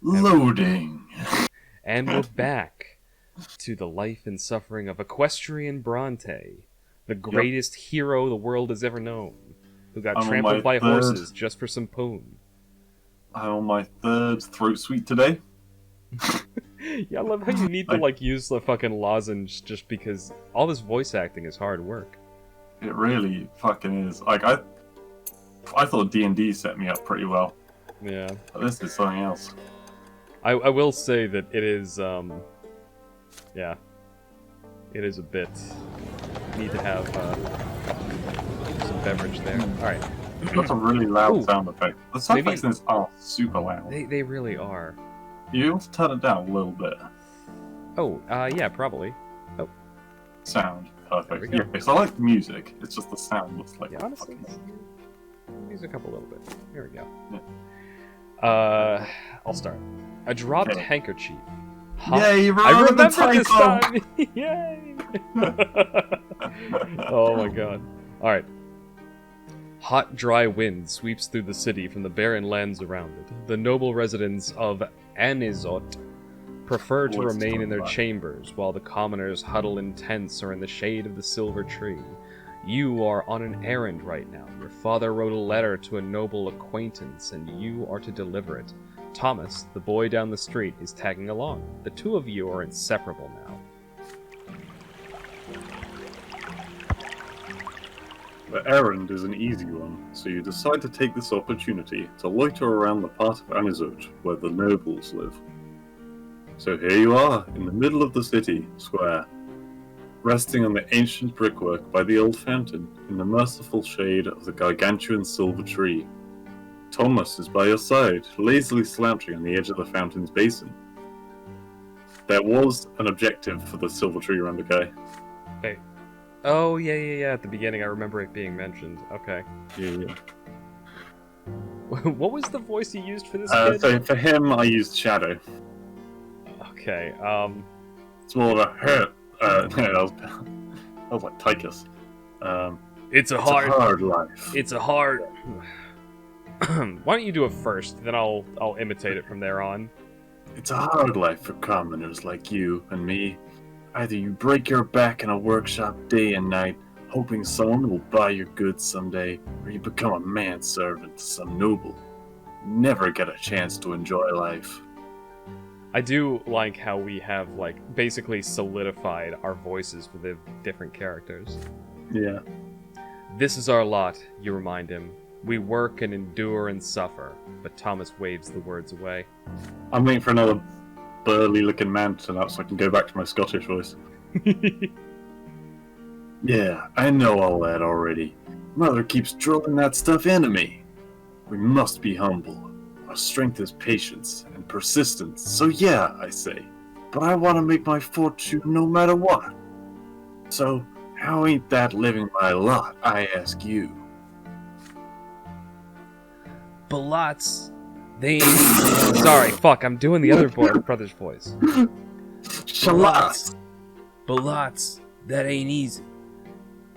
Loading. And we're back to the life and suffering of Equestrian Brante, the Yep. greatest hero the world has ever known, who got I'm on trampled my by third. horses just for some poon. I'm on my third throat sweet today. Yeah, I love how you need to use the fucking lozenge just because all this voice acting is hard work. It really fucking is. I thought D&D set me up pretty well. Yeah. But this is something else. I will say that it is, yeah. It is a bit... Need to have, some beverage there. Alright. That's a really loud Ooh. sound effect. The sound Maybe- effects in this are super loud. They really are. You able to turn it down a little bit? Oh, yeah, probably. Sound. Perfect. There we go. Yeah, so I like the music, it's just the sound looks like Yeah, honestly, fucking... music up a little bit. Here we go. Yeah. I'll start. A dropped Okay. handkerchief. Yay, you I remember the remembered this title! time! Yay! Oh my god. Alright. Hot, dry wind sweeps through the city from the barren lands around it. The noble residents of Anizot prefer to Let's remain talk in their about it. chambers, while the commoners huddle in tents or in the shade of the silver tree. You are on an errand right now. Your father wrote a letter to a noble acquaintance, and you are to deliver it. Thomas, the boy down the street, is tagging along. The two of you are inseparable now. The errand is an easy one, so you decide to take this opportunity to loiter around the part of Anizot where the nobles live. So here you are, in the middle of the city square, resting on the ancient brickwork by the old fountain, in the merciful shade of the gargantuan silver tree. Thomas is by your side, lazily slouching on the edge of the fountain's basin. There was an objective for the silver tree around the guy. Hey. Oh, yeah. At the beginning, I remember it being mentioned. Okay. Yeah. What was the voice you used for this kid? So for him, I used Shadow. Okay, It's more of a hurt. No, that was like Tychus. It's a It's a hard life. It's a hard... Why don't you do it first, then I'll imitate it from there on. It's a hard life for commoners like you and me. Either you break your back in a workshop day and night, hoping someone will buy your goods someday, or you become a manservant to some noble. You never get a chance to enjoy life. I do like how we have, basically solidified our voices for the different characters. Yeah. This is our lot, you remind him. We work and endure and suffer, but Thomas waves the words away. I'm waiting for another burly-looking man to turn up so I can go back to my Scottish voice. Yeah, I know all that already. Mother keeps drilling that stuff into me. We must be humble. Our strength is patience and persistence, so yeah, I say. But I want to make my fortune no matter what. So, how ain't that living my lot, I ask you? But lots, they ain't... Sorry, fuck, I'm doing the other brother's voice. Shalats! But lots, that ain't easy.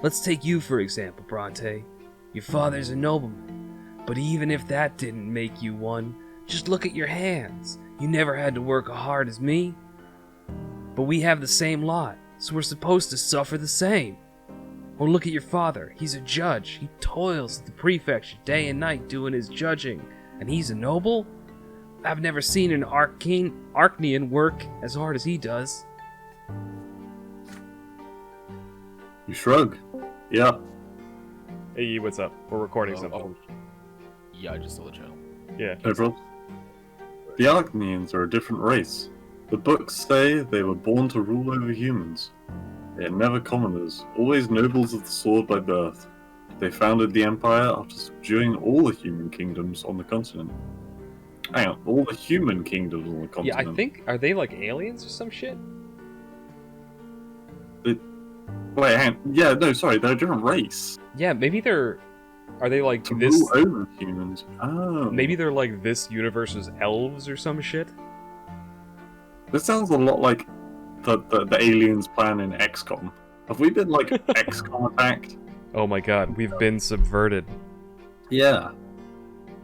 Let's take you for example, Bronte. Your father's a nobleman, but even if that didn't make you one, just look at your hands. You never had to work as hard as me. But we have the same lot, so we're supposed to suffer the same. Or look at your father. He's a judge. He toils at the prefecture day and night doing his judging. And he's a noble? I've never seen an Arcanian work as hard as he does. You shrug. Yeah. Hey, what's up? We're recording something. Oh, yeah, just saw the channel. Yeah. No problem. The Arcanians are a different race. The books say they were born to rule over humans. They are never commoners, always nobles of the sword by birth. They founded the Empire after subduing all the human kingdoms on the continent. Hang on, all the human kingdoms on the continent? Yeah, I think... Are they like aliens or some shit? Wait, hang on. Yeah, no, sorry, they're a different race. Yeah, maybe they're... Are they like To this... rule over humans. Oh. Maybe they're like this universe's elves or some shit? This sounds a lot like the aliens plan in XCOM. Have we been like XCOM attacked? Oh my god, we've been subverted. Yeah.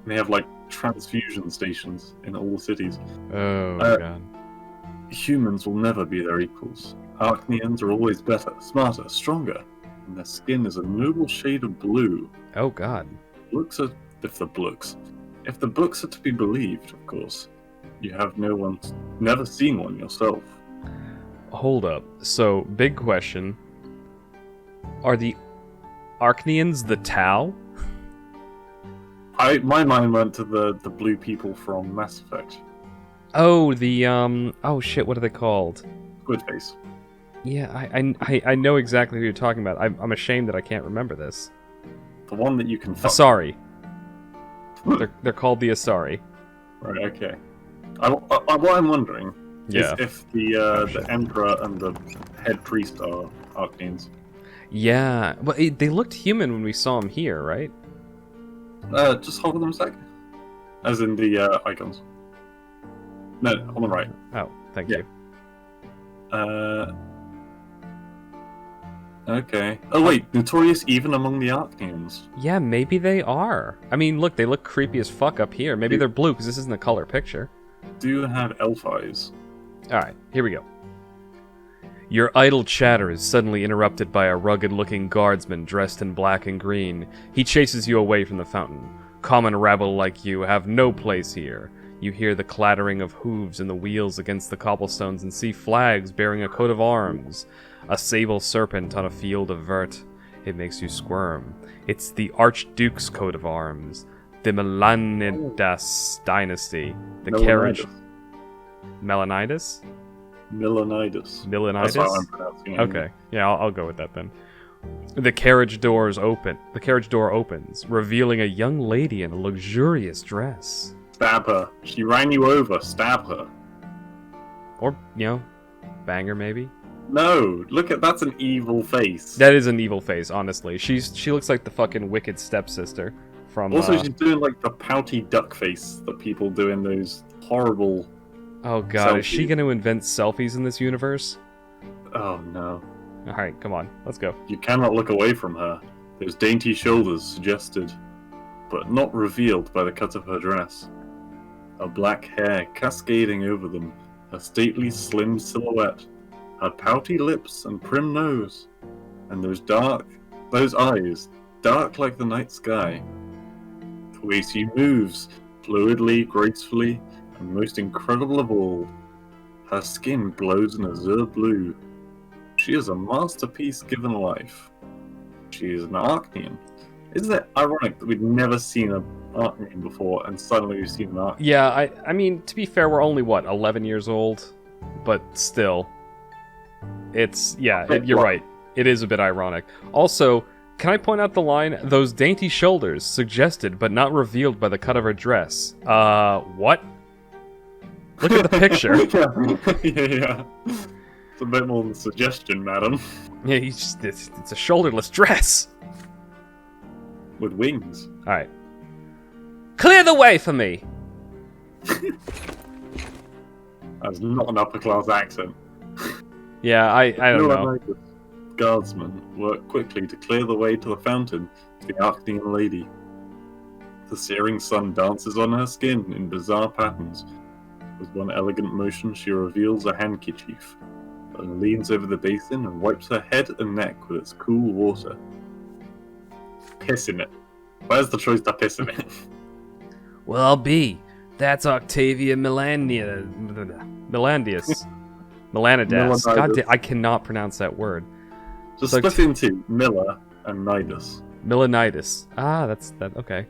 They have like transfusion stations in all the cities. Oh, Uh, God. Humans will never be their equals. Arachnians are always better, smarter, stronger, and their skin is a noble shade of blue. Oh, God. If the books are to be believed, of course. You have never seen one yourself. Hold up. So, big question. Are the Arachnians the Tau? My mind went to the blue people from Mass Effect. Oh, oh shit, what are they called? Squidface. Yeah, I know exactly who you're talking about. I'm ashamed that I can't remember this. The one that you can fuck. Asari. They're called the Asari. Right, okay. What I'm wondering Yeah. is if the Emperor and the head priest are Arachnians. Yeah, but they looked human when we saw them here, right? Just hold on a sec. As in the icons. No, on the right. Oh, thank Yeah. you. Okay. Oh wait, notorious even among the Arachnians. Yeah, maybe they are. I mean, look, they look creepy as fuck up here. Maybe they're blue because this isn't a color picture. Do have elf eyes. Alright, here we go. Your idle chatter is suddenly interrupted by a rugged-looking guardsman dressed in black and green. He chases you away from the fountain. Common rabble like you have no place here. You hear the clattering of hooves and the wheels against the cobblestones and see flags bearing a coat of arms. A sable serpent on a field of vert. It makes you squirm. It's the Archduke's coat of arms. The Melanidas dynasty. The carriage... Melanidas? Milanidas. Milanidas? That's how I'm pronouncing it. Okay, yeah, I'll go with that then. The carriage door opens, revealing a young lady in a luxurious dress. Stab her. She ran you over. Stab her. Or, bang her maybe. No, that's an evil face. That is an evil face, honestly. She looks like the fucking wicked stepsister from. Also, she's doing like the pouty duck face that people do in those horrible. Oh god, is she selfies. gonna invent selfies in this universe? Oh no. Alright, come on, let's go. You cannot look away from her. Those dainty shoulders suggested, but not revealed by the cut of her dress. Her black hair cascading over them, her stately slim silhouette, her pouty lips and prim nose, and those eyes, dark like the night sky. The way she moves, fluidly, gracefully, and most incredible of all, her skin glows an azure blue. She is a masterpiece given life. She is an Arachnian. Isn't it ironic that we'd never seen an Arachnian before, and suddenly we've seen an Arachnian? Yeah, I mean, to be fair, we're only, 11 years old? But still. You're right. It is a bit ironic. Also, can I point out the line, those dainty shoulders, suggested but not revealed by the cut of her dress? What? Look at the picture. yeah. It's a bit more than suggestion, madam. Yeah, it's a shoulderless dress. With wings. Alright. Clear the way for me! That's not an upper class accent. Yeah, I don't know. Guardsmen work quickly to clear the way to the fountain to the Arachnian lady. The searing sun dances on her skin in bizarre patterns. With one elegant motion, she reveals a handkerchief, and leans over the basin and wipes her head and neck with its cool water. Piss in it. Where's the choice to piss in it? Well, I'll be. That's Octavia Melanidius. Melanidas. God damn, I cannot pronounce that word. Just It's like- split into Miller and Nidus. Melanidas. Ah, that's that. Okay.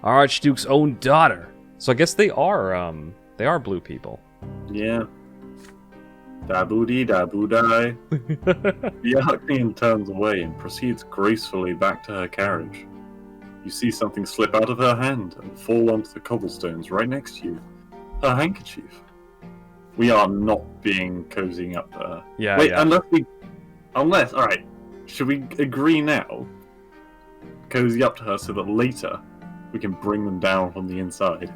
Archduke's own daughter. So I guess they are blue people. Yeah. Daboo-dee, daboo-die. The Arachnian turns away and proceeds gracefully back to her carriage. You see something slip out of her hand and fall onto the cobblestones right next to you. Her handkerchief. We are not being cozying up to her. Yeah. Wait, yeah. alright. Should we agree now? Cozy up to her so that later we can bring them down from the inside.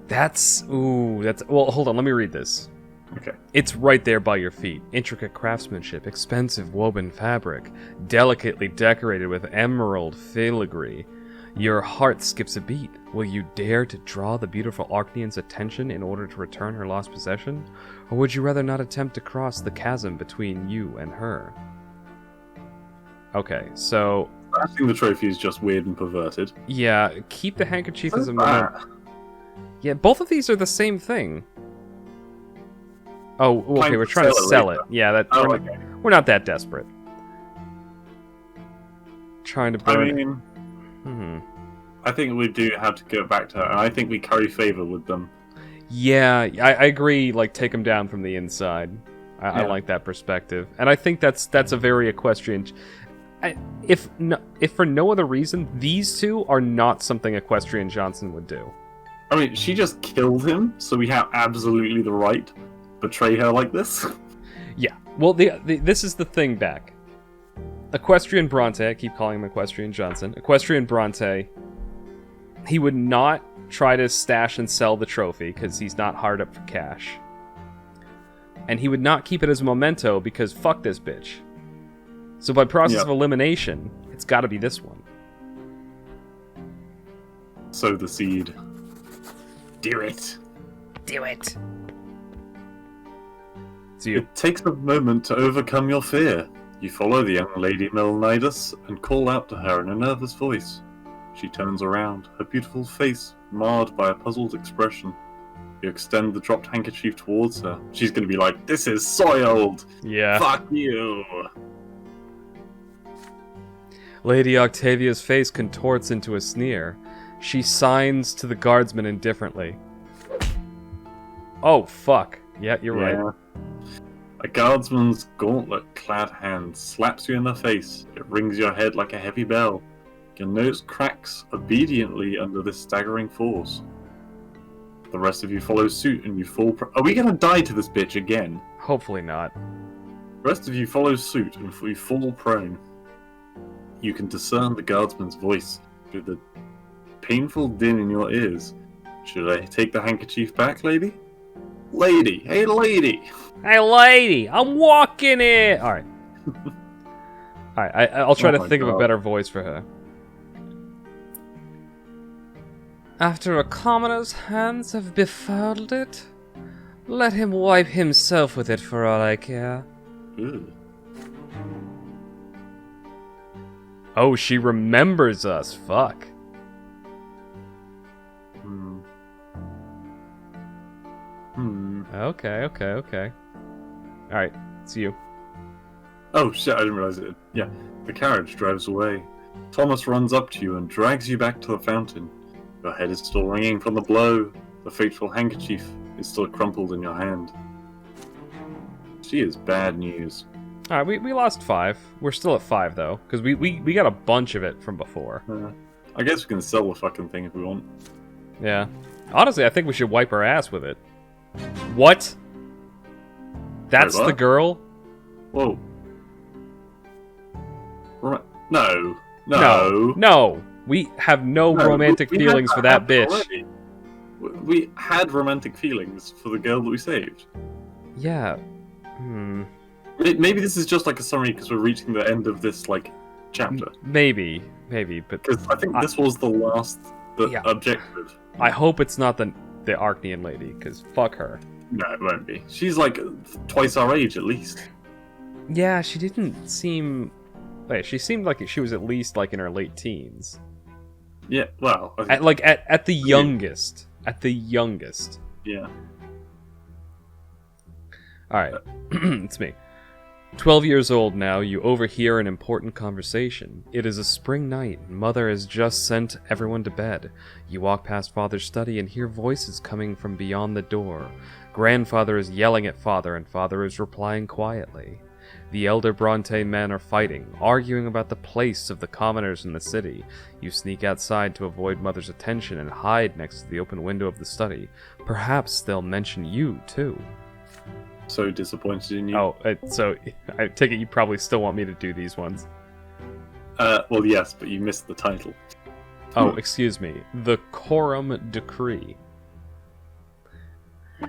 Well, hold on, let me read this. Okay. It's right there by your feet. Intricate craftsmanship, expensive woven fabric, delicately decorated with emerald filigree. Your heart skips a beat. Will you dare to draw the beautiful Arcnean's attention in order to return her lost possession? Or would you rather not attempt to cross the chasm between you and her? Okay, so... I think the trophy is just weird and perverted. yeah, keep the handkerchief as a What's memento. that? Yeah, both of these are the same thing. Oh, okay, Trying we're to trying to sell it sell later. it. Yeah, that Oh, we're, okay. we're not that desperate. Trying to I burn mean, Hmm. I think we do have to go back to her, and I think we curry favor with them. Yeah, I agree. Like, take them down from the inside. I Yeah. like that perspective, and I think that's a very equestrian. If for no other reason, these two are not something Equestrian Johnson would do. I mean, she just killed him, so we have absolutely the right to betray her like this. Yeah. Well, this is the thing back. Equestrian Brante, I keep calling him Equestrian Johnson. Equestrian Brante, he would not try to stash and sell the trophy because he's not hard up for cash. And he would not keep it as a memento because fuck this bitch. So by process of elimination, it's got to be this one. Sow the seed. Do it. Do it. So you, It takes a moment to overcome your fear. You follow the young lady Melanidas and call out to her in a nervous voice. She turns around, her beautiful face marred by a puzzled expression. You extend the dropped handkerchief towards her. She's going to be like, "This is soiled! yeah. Fuck you!" Lady Octavia's face contorts into a sneer. She signs to the guardsman indifferently. Oh, fuck. Yeah, you're right. A guardsman's gauntlet-clad hand slaps you in the face. It rings your head like a heavy bell. Your nose cracks obediently under this staggering force. The rest of you follow suit and you fall... Are we gonna die to this bitch again? Hopefully not. The rest of you follow suit and you fall prone. You can discern the guardsman's voice through the painful din in your ears. Should I take the handkerchief back, lady? Lady! Hey, lady! Hey, lady, I'm walking it. All right. All right. I'll try Oh to my think of a God. better voice for her. After a commoner's hands have befouled it, let him wipe himself with it for all I care. Ooh. Oh, she remembers us. Fuck. Hmm. Hmm. Okay. All right. It's you. Oh shit, I didn't realize it. Yeah. The carriage drives away. Thomas runs up to you and drags you back to the fountain. Your head is still ringing from the blow. The fateful handkerchief is still crumpled in your hand. She is bad news. All right. We lost 5. We're still at 5 though, because we got a bunch of it from before. I guess we can sell the fucking thing if we want. Yeah. Honestly, I think we should wipe her ass with it. What? That's Wait, what? the girl? Whoa. Right. No. No. We have no romantic we had feelings for that happen bitch. already. We had romantic feelings for the girl that we saved. Yeah. Maybe this is just like a summary because we're reaching the end of this like chapter. Maybe, but Because I think this was the last Yeah. objective. I hope it's not the Arcnean lady, because fuck her. No, it won't be. She's like twice our age at least. Yeah, she didn't seem... Wait, she seemed like she was at least like in her late teens. Yeah, well, I At think, at the youngest. At the youngest. yeah. Alright, it's me. 12 years old now, you overhear an important conversation. It is a spring night, and Mother has just sent everyone to bed. You walk past Father's study and hear voices coming from beyond the door. Grandfather is yelling at Father, and Father is replying quietly. The elder Bronte men are fighting, arguing about the place of the commoners in the city. You sneak outside to avoid Mother's attention and hide next to the open window of the study. Perhaps they'll mention you, too. So disappointed in you. Oh, so I take it you probably still want me to do these ones. Well, yes, but you missed the title. Oh, excuse me. The Quorum Decree.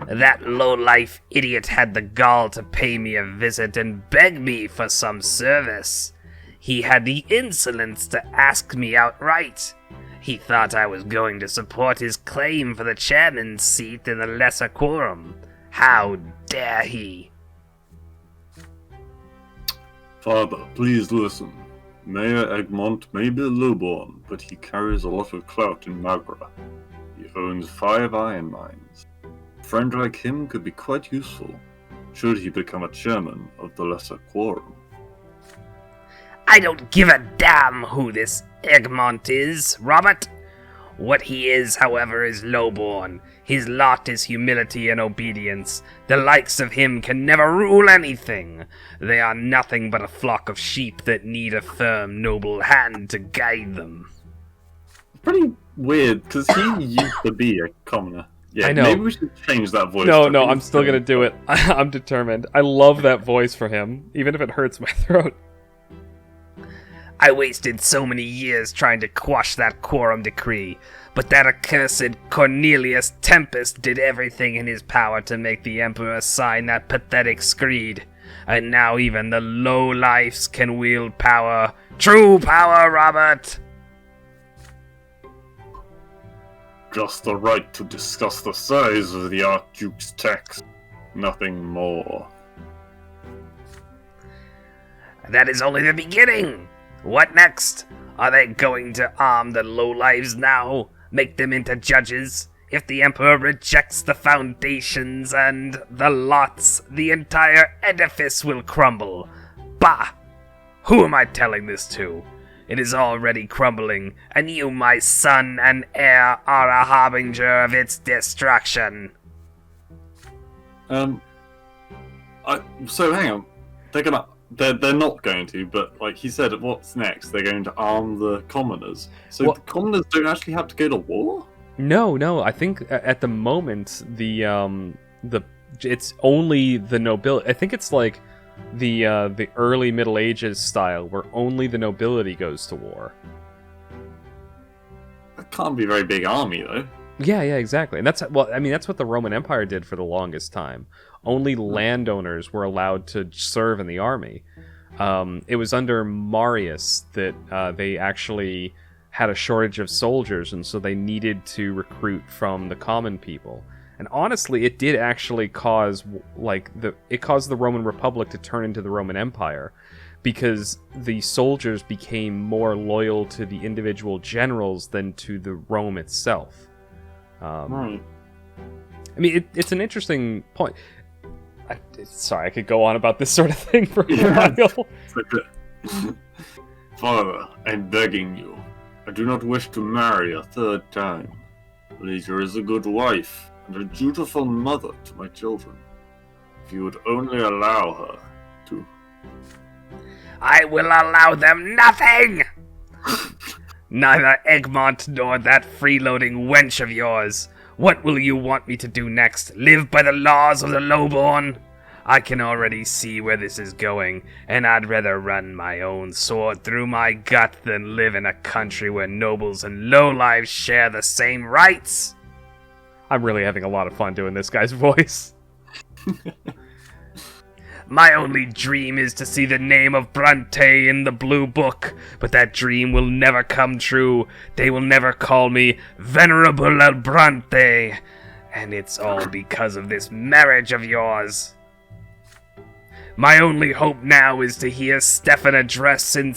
That low-life idiot had the gall to pay me a visit and beg me for some service. He had the insolence to ask me outright. He thought I was going to support his claim for the chairman's seat in the lesser quorum. How dare he? Father, please listen. Mayor Egmont may be lowborn, but he carries a lot of clout in Magra. He owns 5 iron mines. A friend like him could be quite useful, should he become a chairman of the lesser quorum. I don't give a damn who this Egmont is, Robert. What he is, however, is lowborn. His lot is humility and obedience. The likes of him can never rule anything. They are nothing but a flock of sheep that need a firm, noble hand to guide them. Pretty weird, because he used to be a commoner. Yeah, I know. Maybe we should change that voice. No, I'm still gonna do it. I'm determined. I love that voice for him, even if it hurts my throat. I wasted so many years trying to quash that quorum decree, but that accursed Cornelius Tempest did everything in his power to make the Emperor sign that pathetic screed. And now even the low-lifes can wield power. True power, Robert! Just the right to discuss the size of the Archduke's tax. Nothing more. That is only the beginning! What next? Are they going to arm the lowlives now? Make them into judges? If the Emperor rejects the foundations and the lots, the entire edifice will crumble. Bah! Who am I telling this to? It is already crumbling, and you, my son and heir, are a harbinger of its destruction. So hang on. They're not going to, but like he said, what's next? They're going to arm the commoners. So Well- the commoners don't actually have to go to war? No. I think at the moment the it's only the nobility. I think it's like the early Middle Ages style, where only the nobility goes to war. That can't be a very big army, though. Yeah, exactly. And that's what the Roman Empire did for the longest time. Only landowners were allowed to serve in the army. It was under Marius that they actually had a shortage of soldiers, and so they needed to recruit from the common people. And honestly, it did actually cause the Roman Republic to turn into the Roman Empire, because the soldiers became more loyal to the individual generals than to the Rome itself. Right. I mean, it's an interesting point. Sorry, I could go on about this sort of thing for a while. Father, I'm begging you. I do not wish to marry a third time. Lydia is a good wife and a dutiful mother to my children. If you would only allow her to... I will allow them nothing! Neither Egmont nor that freeloading wench of yours. What will you want me to do next? Live by the laws of the lowborn? I can already see where this is going, and I'd rather run my own sword through my gut than live in a country where nobles and lowlives share the same rights. I'm really having a lot of fun doing this guy's voice. My only dream is to see the name of Brante in the Blue Book, but that dream will never come true. They will never call me Venerable El Brante, and it's all because of this marriage of yours. My only hope now is to hear Stefan addressed in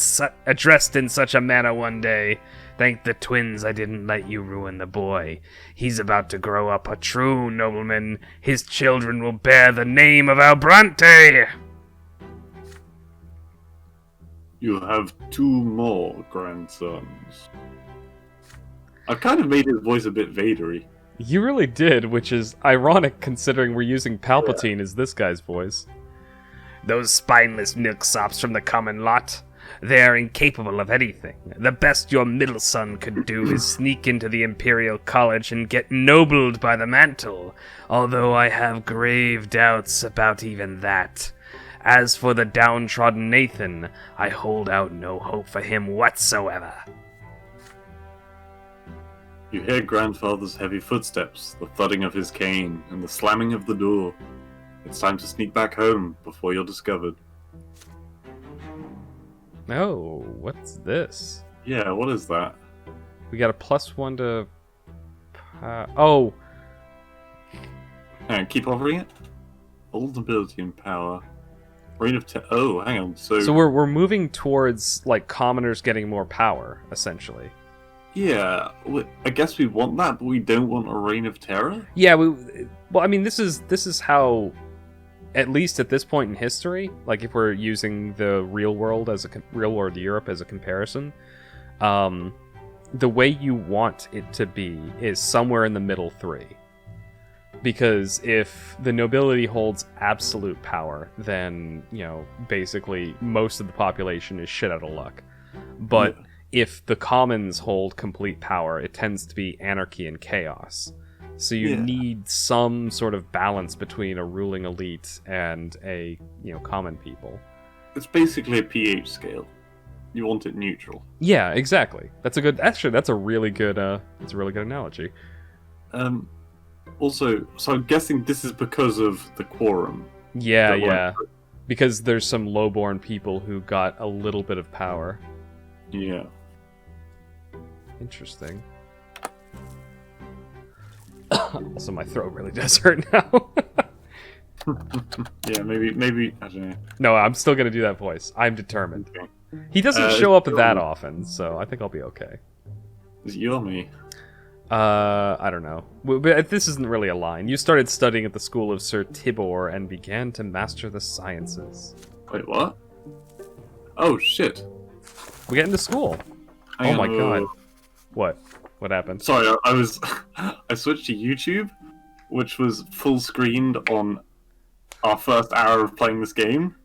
such a manner one day. Thank the twins I didn't let you ruin the boy. He's about to grow up a true nobleman. His children will bear the name of Albrante. You have 2 more grandsons. I kind of made his voice a bit Vadery. You really did, which is ironic considering we're using Palpatine as this guy's voice. Those spineless milksops from the common lot. They're incapable of anything. The best your middle son could do is sneak into the Imperial College and get nobled by the mantle, although I have grave doubts about even that. As for the downtrodden Nathan, I hold out no hope for him whatsoever. You hear grandfather's heavy footsteps, the thudding of his cane, and the slamming of the door. It's time to sneak back home before you're discovered. Oh, what's this? Yeah, what is that? We got a +1 to... oh! Hang on, keep offering it. Old ability and power. Reign of oh, hang on. So we're moving towards, like, commoners getting more power, essentially. Yeah, I guess we want that, but we don't want a reign of terror? Yeah, well, I mean, this is how... At least at this point in history, like if we're using the real world Europe as a comparison, the way you want it to be is somewhere in the middle three. Because if the nobility holds absolute power, then, you know, basically most of the population is shit out of luck. But if the commons hold complete power, it tends to be anarchy and chaos. So you need some sort of balance between a ruling elite and a, you know, common people. It's basically a pH scale. You want it neutral. Yeah, exactly. That's a really good analogy. Also, so I'm guessing this is because of the quorum. Yeah. Because there's some lowborn people who got a little bit of power. Yeah. Interesting. Also, my throat really does hurt now. Yeah, maybe, I don't know. No, I'm still gonna do that voice. I'm determined. Okay. He doesn't show up that often, so I think I'll be okay. Is it you or me? I don't know. But this isn't really a line. You started studying at the school of Sir Tibor and began to master the sciences. Wait, what? Oh, shit. We get into school. Oh my god. What? What happened? Sorry, I switched to YouTube, which was full screened on our first hour of playing this game.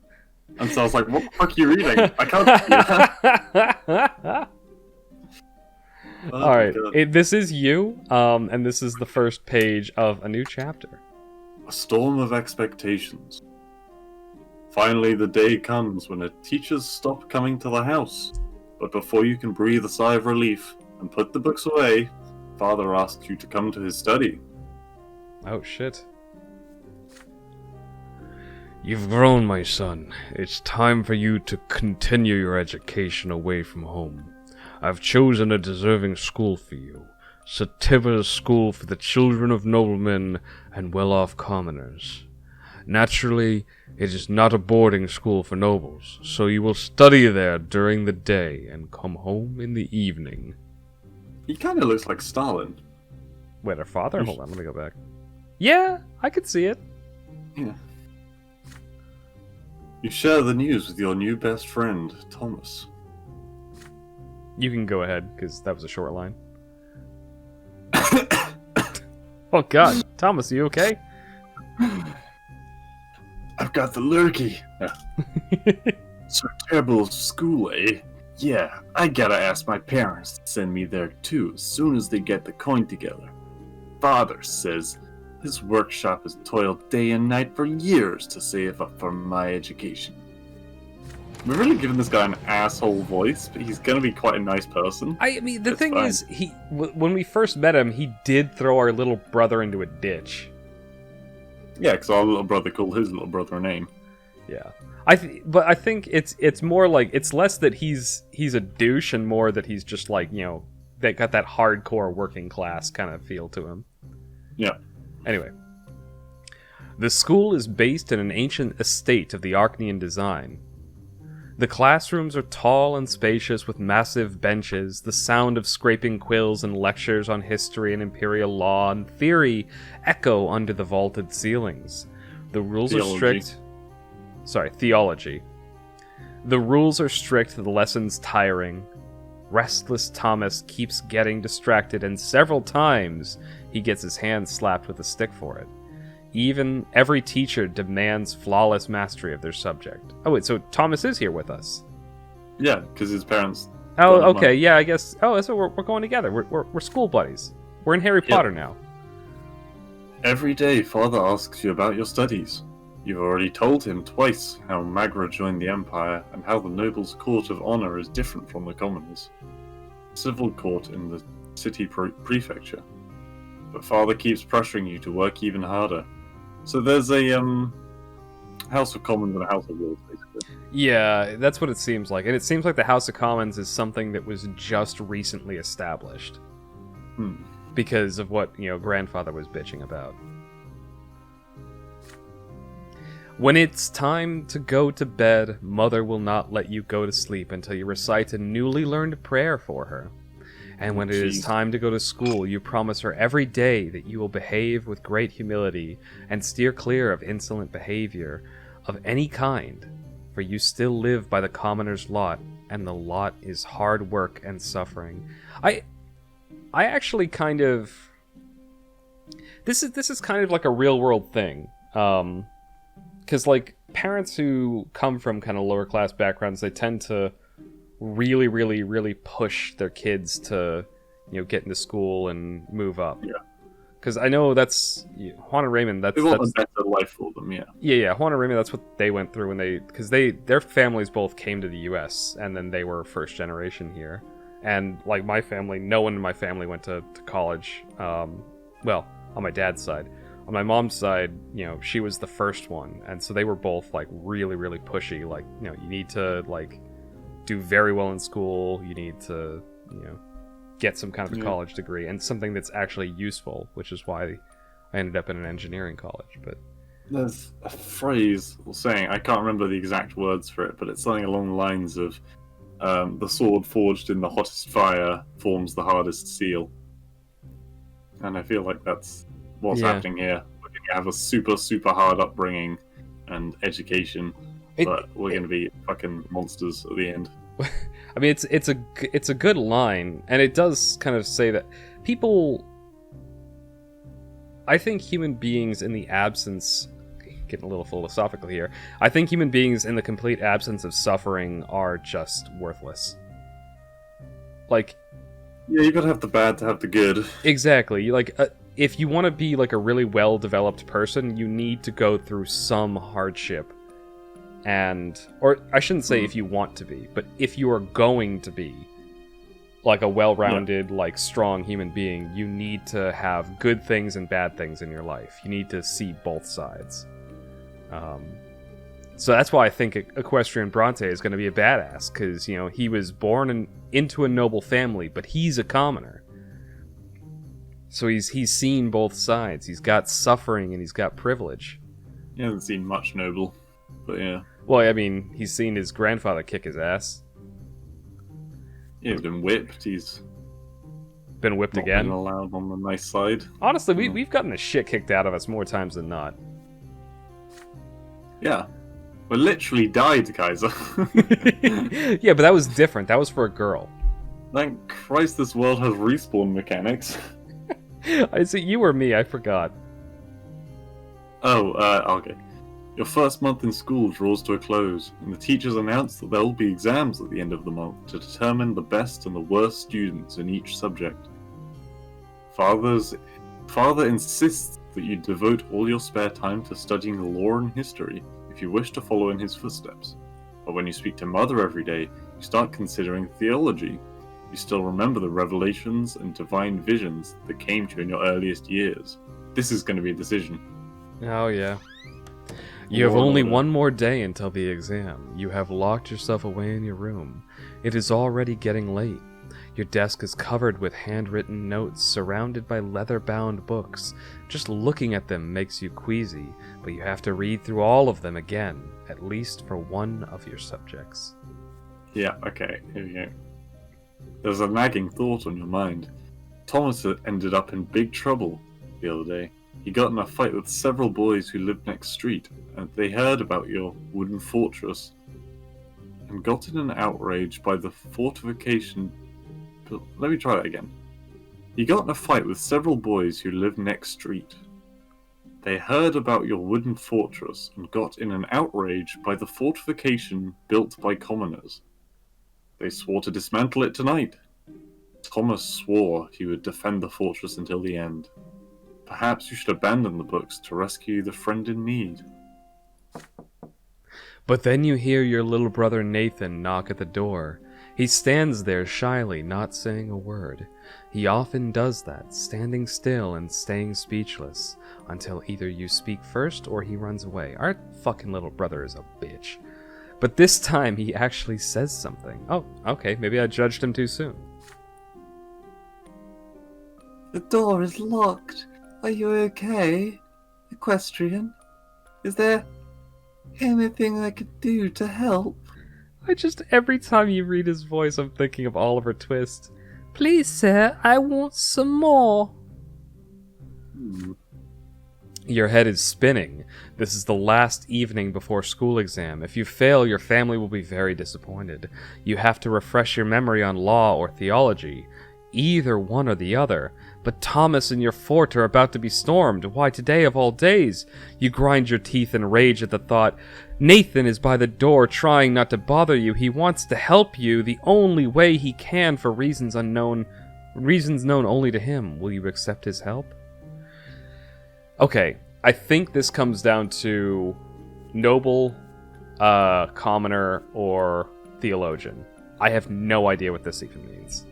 And so I was like, what the fuck are you reading? I can't see that. Alright, this is you, and this is the first page of a new chapter. A storm of expectations. Finally, the day comes when the teachers stop coming to the house. But before you can breathe a sigh of relief and put the books away, Father asks you to come to his study. Oh, shit. You've grown, my son. It's time for you to continue your education away from home. I've chosen a deserving school for you. Sir Tibor's School for the children of noblemen and well-off commoners. Naturally, it is not a boarding school for nobles, so you will study there during the day and come home in the evening. He kind of looks like Stalin. Wait, our father? Hold on, let me go back. Yeah, I could see it. Yeah. You share the news with your new best friend, Thomas. You can go ahead, because that was a short line. Oh god, Thomas, are you okay? I've got the lurgy. Sir Tibor's school, eh? Yeah, I gotta ask my parents to send me there too as soon as they get the coin together. Father says his workshop has toiled day and night for years to save up for my education. We're really giving this guy an asshole voice, but he's gonna be quite a nice person. I mean, the thing is, when we first met him, he did throw our little brother into a ditch. Yeah, because our little brother called his little brother a name. Yeah, but I think it's more like it's less that he's a douche and more that he's just like, you know, they got that hardcore working class kind of feel to him. Yeah. Anyway, the school is based in an ancient estate of the Archnean design. The classrooms are tall and spacious with massive benches. The sound of scraping quills and lectures on history and imperial law and theory echo under the vaulted ceilings. The rules are strict. Theology. The rules are strict, the lessons tiring. Restless Thomas keeps getting distracted, and several times he gets his hand slapped with a stick for it. Even every teacher demands flawless mastery of their subject. Oh wait, so Thomas is here with us. Yeah, because his parents... Oh, okay, yeah, I guess... Oh, so we're going together. We're school buddies. We're in Harry Potter now. Every day, Father asks you about your studies. You've already told him twice how Magra joined the Empire and how the Nobles' Court of Honor is different from the Commoners' civil court in the city prefecture. But Father keeps pressuring you to work even harder. So there's a House of Commons and a House of Lords, basically. Yeah, that's what it seems like. And it seems like the House of Commons is something that was just recently established. Because of what, grandfather was bitching about. When it's time to go to bed, mother will not let you go to sleep until you recite a newly learned prayer for her. And when it is time to go to school, you promise her every day that you will behave with great humility and steer clear of insolent behavior of any kind, for you still live by the commoner's lot, and the lot is hard work and suffering. I actually kind of... This is kind of like a real-world thing. Because, parents who come from kind of lower-class backgrounds, they tend to really, really, really push their kids to, get into school and move up. Yeah. Because I know that's... Juan and Raymond, They want a better life for them, yeah. Yeah, Juan and Raymond, that's what they went through when they... Because their families both came to the U.S., and then they were first generation here. And, my family, no one in my family went to college. Well, on my dad's side. On my mom's side, she was the first one. And so they were both, really, really pushy. You need to, do very well in school. You need to, get some kind of a college degree. And something that's actually useful, which is why I ended up in an engineering college. But there's a phrase or saying, I can't remember the exact words for it, but it's something along the lines of, the sword forged in the hottest fire forms the hardest steel. And I feel like that's what's happening here. We're going to have a super, super hard upbringing and education, but we're going to be fucking monsters at the end. I mean, it's a good line, and it does kind of say that people... I think human beings in the absence... Getting a little philosophical here. I think human beings in the complete absence of suffering are just worthless. Yeah, you gotta have the bad to have the good. Exactly. If you want to be a really well-developed person, you need to go through some hardship. Or I shouldn't say if you want to be, but if you are going to be a well-rounded, strong human being, you need to have good things and bad things in your life. You need to see both sides. So that's why I think Equestiran Brante is going to be a badass, because, he was born into a noble family, but he's a commoner. So he's seen both sides. He's got suffering and he's got privilege. He hasn't seen much noble, but yeah. Well, I mean, he's seen his grandfather kick his ass. Yeah, he's been whipped. He's been whipped not again. Been allowed on the nice side. Honestly, we've gotten the shit kicked out of us more times than not. Yeah. We literally died, Kaiser. Yeah, but that was different. That was for a girl. Thank Christ this world has respawn mechanics. I see, you or me, I forgot. Oh, okay. Your first month in school draws to a close, and the teachers announce that there will be exams at the end of the month to determine the best and the worst students in each subject. Father insists that you devote all your spare time to studying the law and history if you wish to follow in his footsteps. But when you speak to Mother every day, you start considering theology. You still remember the revelations and divine visions that came to you in your earliest years. This is going to be a decision. Oh, yeah. You have only one more day until the exam. You have locked yourself away in your room. It is already getting late. Your desk is covered with handwritten notes, surrounded by leather-bound books. Just looking at them makes you queasy, but you have to read through all of them again, at least for one of your subjects. Yeah, okay, here we go. There's a nagging thought on your mind. Thomas ended up in big trouble the other day. He got in a fight with several boys who lived next street, and they heard about your wooden fortress and got in an outrage by the fortification. Let me try that again. He got in a fight with several boys who lived next street. They heard about your wooden fortress and got in an outrage by the fortification built by commoners. They swore to dismantle it tonight. Thomas swore he would defend the fortress until the end. Perhaps you should abandon the books to rescue the friend in need. But then you hear your little brother Nathan knock at the door. He stands there shyly, not saying a word. He often does that, standing still and staying speechless, until either you speak first or he runs away. Our fucking little brother is a bitch. But this time he actually says something. Oh, okay, maybe I judged him too soon. The door is locked. Are you okay, Equestrian? Is there anything I could do to help? Every time you read his voice, I'm thinking of Oliver Twist. Please, sir, I want some more. Your head is spinning. This is the last evening before school exam. If you fail, your family will be very disappointed. You have to refresh your memory on law or theology. Either one or the other. But Thomas and your fort are about to be stormed. Why, today of all days? You grind your teeth in rage at the thought. Nathan is by the door trying not to bother you. He wants to help you the only way he can for reasons known only to him. Will you accept his help? Okay, I think this comes down to noble, commoner, or theologian. I have no idea what this even means.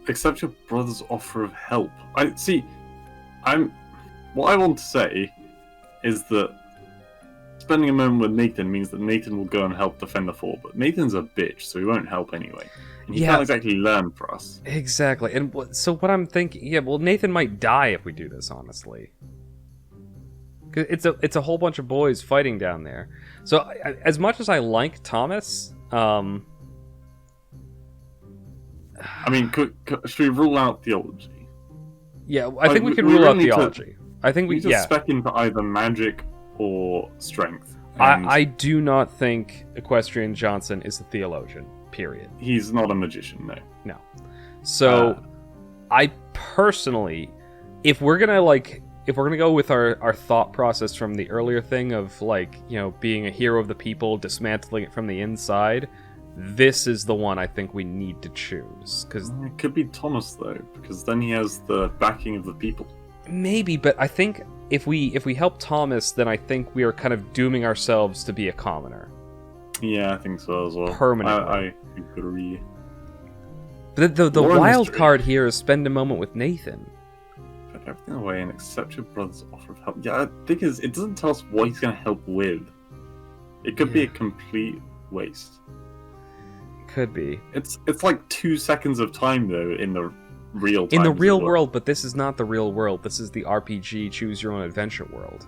Accept your brother's offer of help. What I want to say is that spending a moment with Nathan means that Nathan will go and help defend the fort, but Nathan's a bitch, so he won't help anyway. And he can't exactly learn for us. Exactly, and so what I'm thinking, Nathan might die if we do this, honestly. 'Cause it's a whole bunch of boys fighting down there. So as much as I like Thomas, should we rule out theology? Yeah, I think we can rule out theology. I think we just spec in for either magic or strength. I do not think Equestrian Johnson is a theologian, period. He's not a magician, no. No. So, I personally, if we're gonna go with our thought process from the earlier thing of, being a hero of the people, dismantling it from the inside, this is the one I think we need to choose. Cause it could be Thomas, though, because then he has the backing of the people. Maybe, but I think if we help Thomas, then I think we are kind of dooming ourselves to be a commoner. Yeah, I think so as well. Permanently. I agree. But the wild card here is spend a moment with Nathan. Put everything away and accept your brother's offer of help. Yeah, the thing is, it doesn't tell us what he's going to help with. It could be a complete waste. Could be. It's like 2 seconds of time, though, in the real time. In the real world, but this is not the real world. This is the RPG Choose Your Own Adventure world.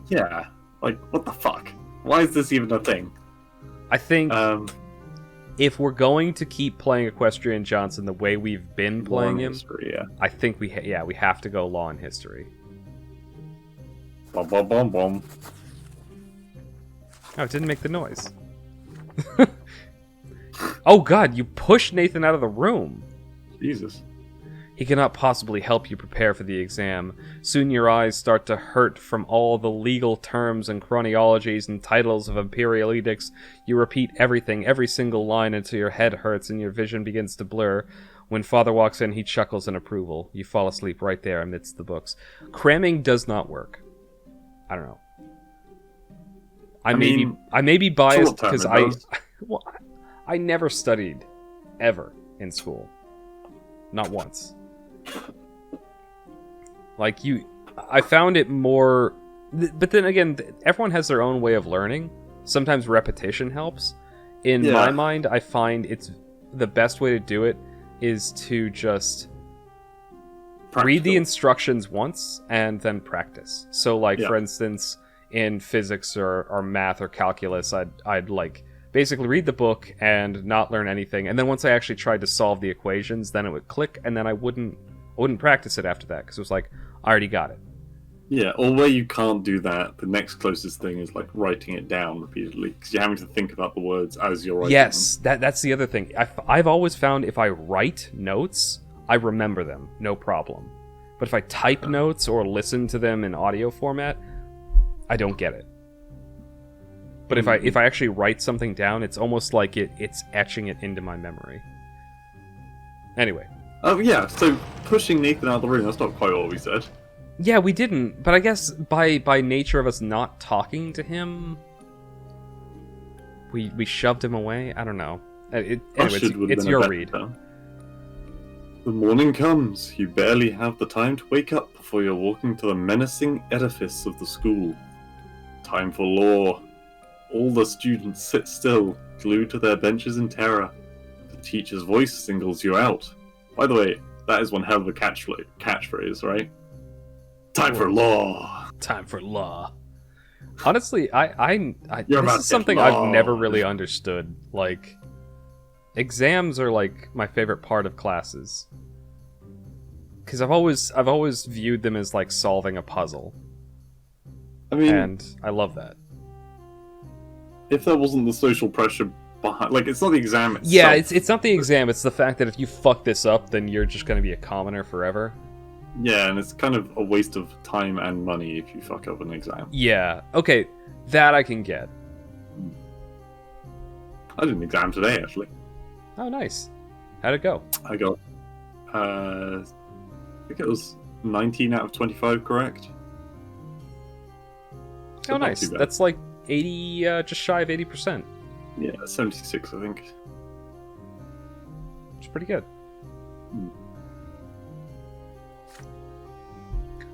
Yeah. Like, what the fuck? Why is this even a thing? I think if we're going to keep playing Equestrian Johnson the way we've been playing him, history, yeah. I think we have to go law and history. Bum, bum, bum, bum. Oh, it didn't make the noise. Oh god, you pushed Nathan out of the room. Jesus. He cannot possibly help you prepare for the exam. Soon your eyes start to hurt from all the legal terms and chronologies and titles of imperial edicts. You repeat everything, every single line, until your head hurts and your vision begins to blur. When Father walks in, he chuckles in approval. You fall asleep right there amidst the books. Cramming does not work. I don't know. I may be biased because I never studied ever in school. Not once. I found it more... But then again, everyone has their own way of learning. Sometimes repetition helps. In my mind, I find it's the best way to do it is to just read the instructions once and then practice. So, for instance, in physics or math or calculus, I'd basically read the book and not learn anything, and then once I actually tried to solve the equations, then it would click, and then I wouldn't practice it after that, because it was like, I already got it. Yeah, or where you can't do that, the next closest thing is writing it down repeatedly, because you're having to think about the words as you're writing yes, them. That's the other thing. I've always found if I write notes, I remember them, no problem. But if I type notes or listen to them in audio format, I don't get it. But if I actually write something down, it's almost like it's etching it into my memory. Anyway. Oh, yeah, so pushing Nathan out of the room, that's not quite what we said. Yeah, we didn't, but I guess by nature of us not talking to him, we shoved him away? I don't know. Anyway, Ushered would have it's been a your better read. term. The morning comes. You barely have the time to wake up before you're walking to the menacing edifice of the school. Time for law. All the students sit still, glued to their benches in terror. The teacher's voice singles you out. By the way, that is one hell of a catchphrase, right? Time for law. Time for law. Honestly, You're this about is to get something I've never law. really understood. Like, exams are like my favorite part of classes. Because I've always viewed them as like solving a puzzle. I mean, And I love that. if there wasn't the social pressure behind, like, it's not the exam itself. Yeah, it's not the exam, it's the fact that if you fuck this up, then you're just going to be a commoner forever. Yeah, and it's kind of a waste of time and money if you fuck up an exam. Yeah, okay, that I can get. I did an exam today, actually. Oh, nice. How'd it go? I got, I think it was 19 out of 25 correct. So Oh, not nice. too bad. That's like 80, just shy of 80%. Yeah, 76, I think. Which is pretty good. Hmm.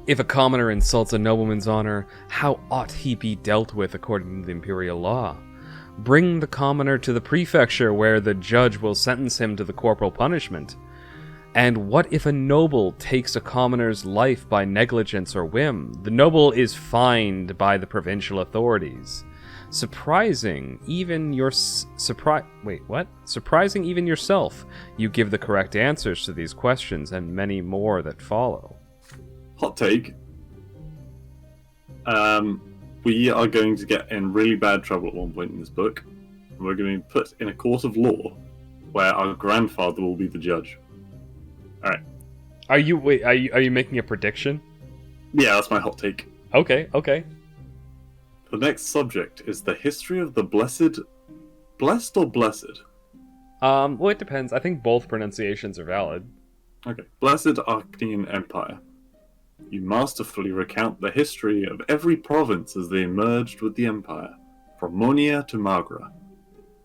If a commoner insults a nobleman's honor, how ought he be dealt with according to the imperial law? Bring the commoner to the prefecture, where the judge will sentence him to the corporal punishment. And what if a noble takes a commoner's life by negligence or whim? The noble is fined by the provincial authorities. Surprising even Surprising even yourself, you give the correct answers to these questions and many more that follow. Hot take. We are going to get in really bad trouble at one point in this book. And we're going to be put in a court of law where our grandfather will be the judge. Alright. Are you making a prediction? Yeah, that's my hot take. Okay. The next subject is the history of the blessed... Blessed or blessed? Well, it depends. I think both pronunciations are valid. Okay. Blessed Arcadian Empire. You masterfully recount the history of every province as they emerged with the Empire, from Monia to Magra.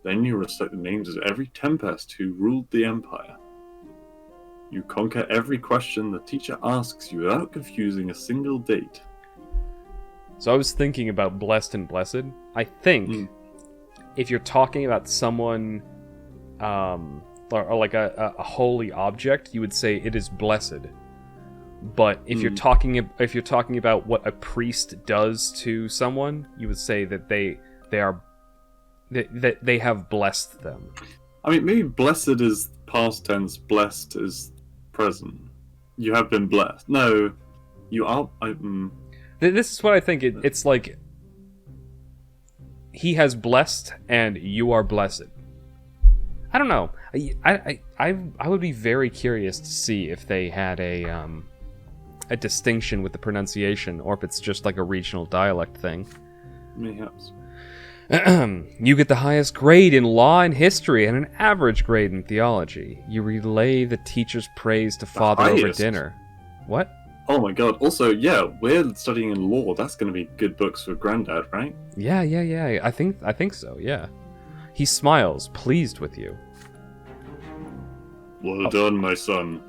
Then you recite the names of every tempest who ruled the Empire. You conquer every question the teacher asks you without confusing a single date. So I was thinking about blessed and blessed. I think if you're talking about someone, or like a holy object, you would say it is blessed. But if you're talking about what a priest does to someone, you would say that they have blessed them. I mean, maybe blessed is past tense, blessed is present. You have been blessed. No, you are... This is what I think. It's like he has blessed and you are blessed. I don't know. I would be very curious to see if they had a distinction with the pronunciation, or if it's just like a regional dialect thing. Mayhaps. You get the highest grade in law and history and an average grade in theology. You relay the teacher's praise to father over highest? dinner. What? Oh my god. Also, yeah, we're studying in law. That's going to be good books for Granddad, right? Yeah. I think so. Yeah. He smiles, pleased with you. Well done, my son.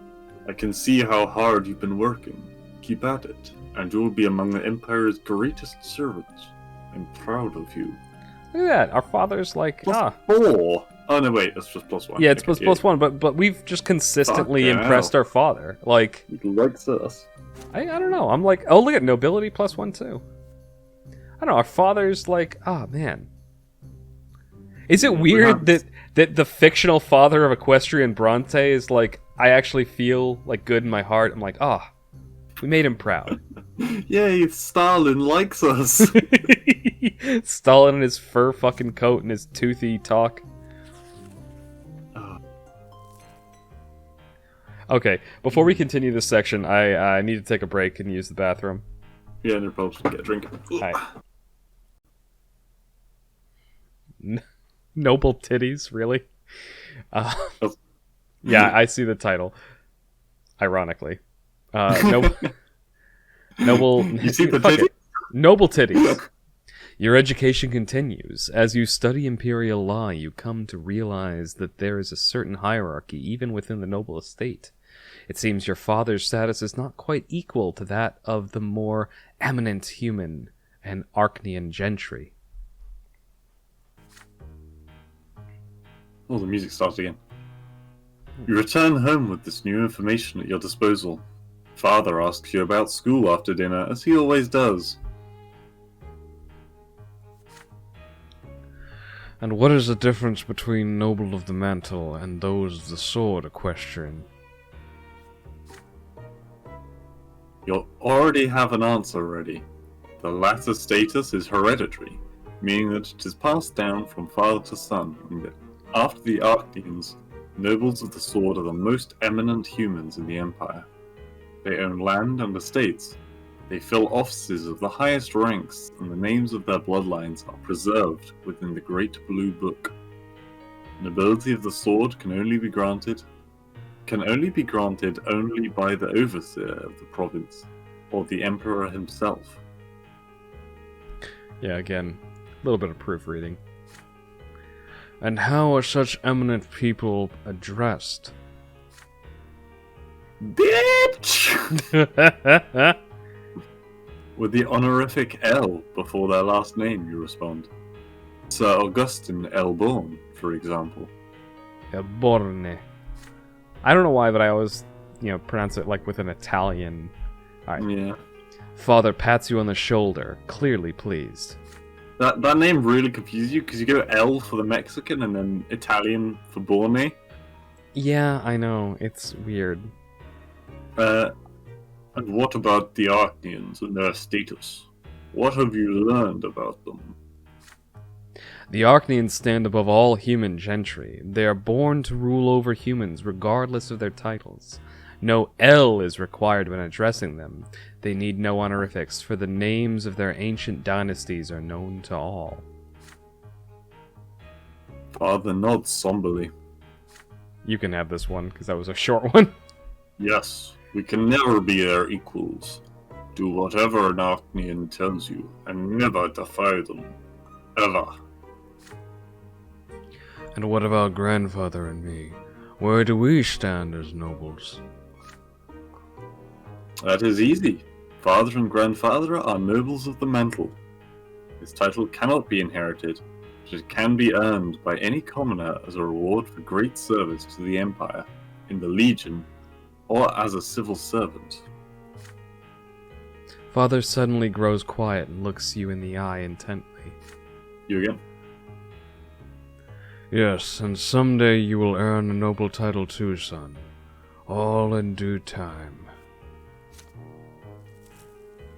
I can see how hard you've been working. Keep at it, and you will be among the Empire's greatest servants. I'm proud of you. Look at that. Our father's like, Plus 4. Oh no, wait, that's just +1. Yeah, it's plus one, but we've just consistently Fuck yeah. impressed our father. Like, He likes us. I don't know. I'm like, oh, look at nobility +1 too. I don't know. Our father's like, oh man. Is it weird that the fictional father of Equestrian Brante is like, I actually feel like good in my heart. I'm like, ah, we made him proud. Yay, Stalin likes us. Stalin in his fur fucking coat and his toothy talk. Okay, before we continue this section, I need to take a break and use the bathroom. Yeah, no problem. Get a drink. Alright. Noble titties, really? Yeah, I see the title. Ironically. Noble... You see the fuck titty? it. Noble titties. Your education continues. As you study imperial law, you come to realize that there is a certain hierarchy even within the noble estate. It seems your father's status is not quite equal to that of the more eminent human and Archnean gentry. Oh, the music starts again. You return home with this new information at your disposal. Father asks you about school after dinner, as he always does. And what is the difference between noble of the mantle and those of the sword, Equestiran? You'll already have an answer ready. The latter status is hereditary, meaning that it is passed down from father to son, and that after the Archneans, nobles of the sword are the most eminent humans in the Empire. They own land and estates. They fill offices of the highest ranks, and the names of their bloodlines are preserved within the Great Blue Book. Nobility of the sword can only be granted only by the overseer of the province, or the emperor himself. Yeah, again, a little bit of proofreading. And how are such eminent people addressed? Bitch! With the honorific L before their last name, you respond. Sir Augustin L. Bourne, for example. Borne. I don't know why, but I always, pronounce it like with an Italian. All right. Yeah. Father pats you on the shoulder, clearly pleased. That name really confuses you, because you go L for the Mexican and then Italian for Borne. Yeah, I know. It's weird. And what about the Archneans and their status? What have you learned about them? The Archneans stand above all human gentry. They are born to rule over humans regardless of their titles. No L is required when addressing them. They need no honorifics, for the names of their ancient dynasties are known to all. Father nods somberly. You can have this one, because that was a short one. Yes, we can never be their equals. Do whatever an Archnean tells you, and never defy them. Ever. And what about grandfather and me? Where do we stand as nobles? That is easy. Father and grandfather are nobles of the mantle. This title cannot be inherited, but it can be earned by any commoner as a reward for great service to the Empire, in the Legion, or as a civil servant. Father suddenly grows quiet and looks you in the eye intently. You again? Yes, and someday you will earn a noble title too, son. All in due time.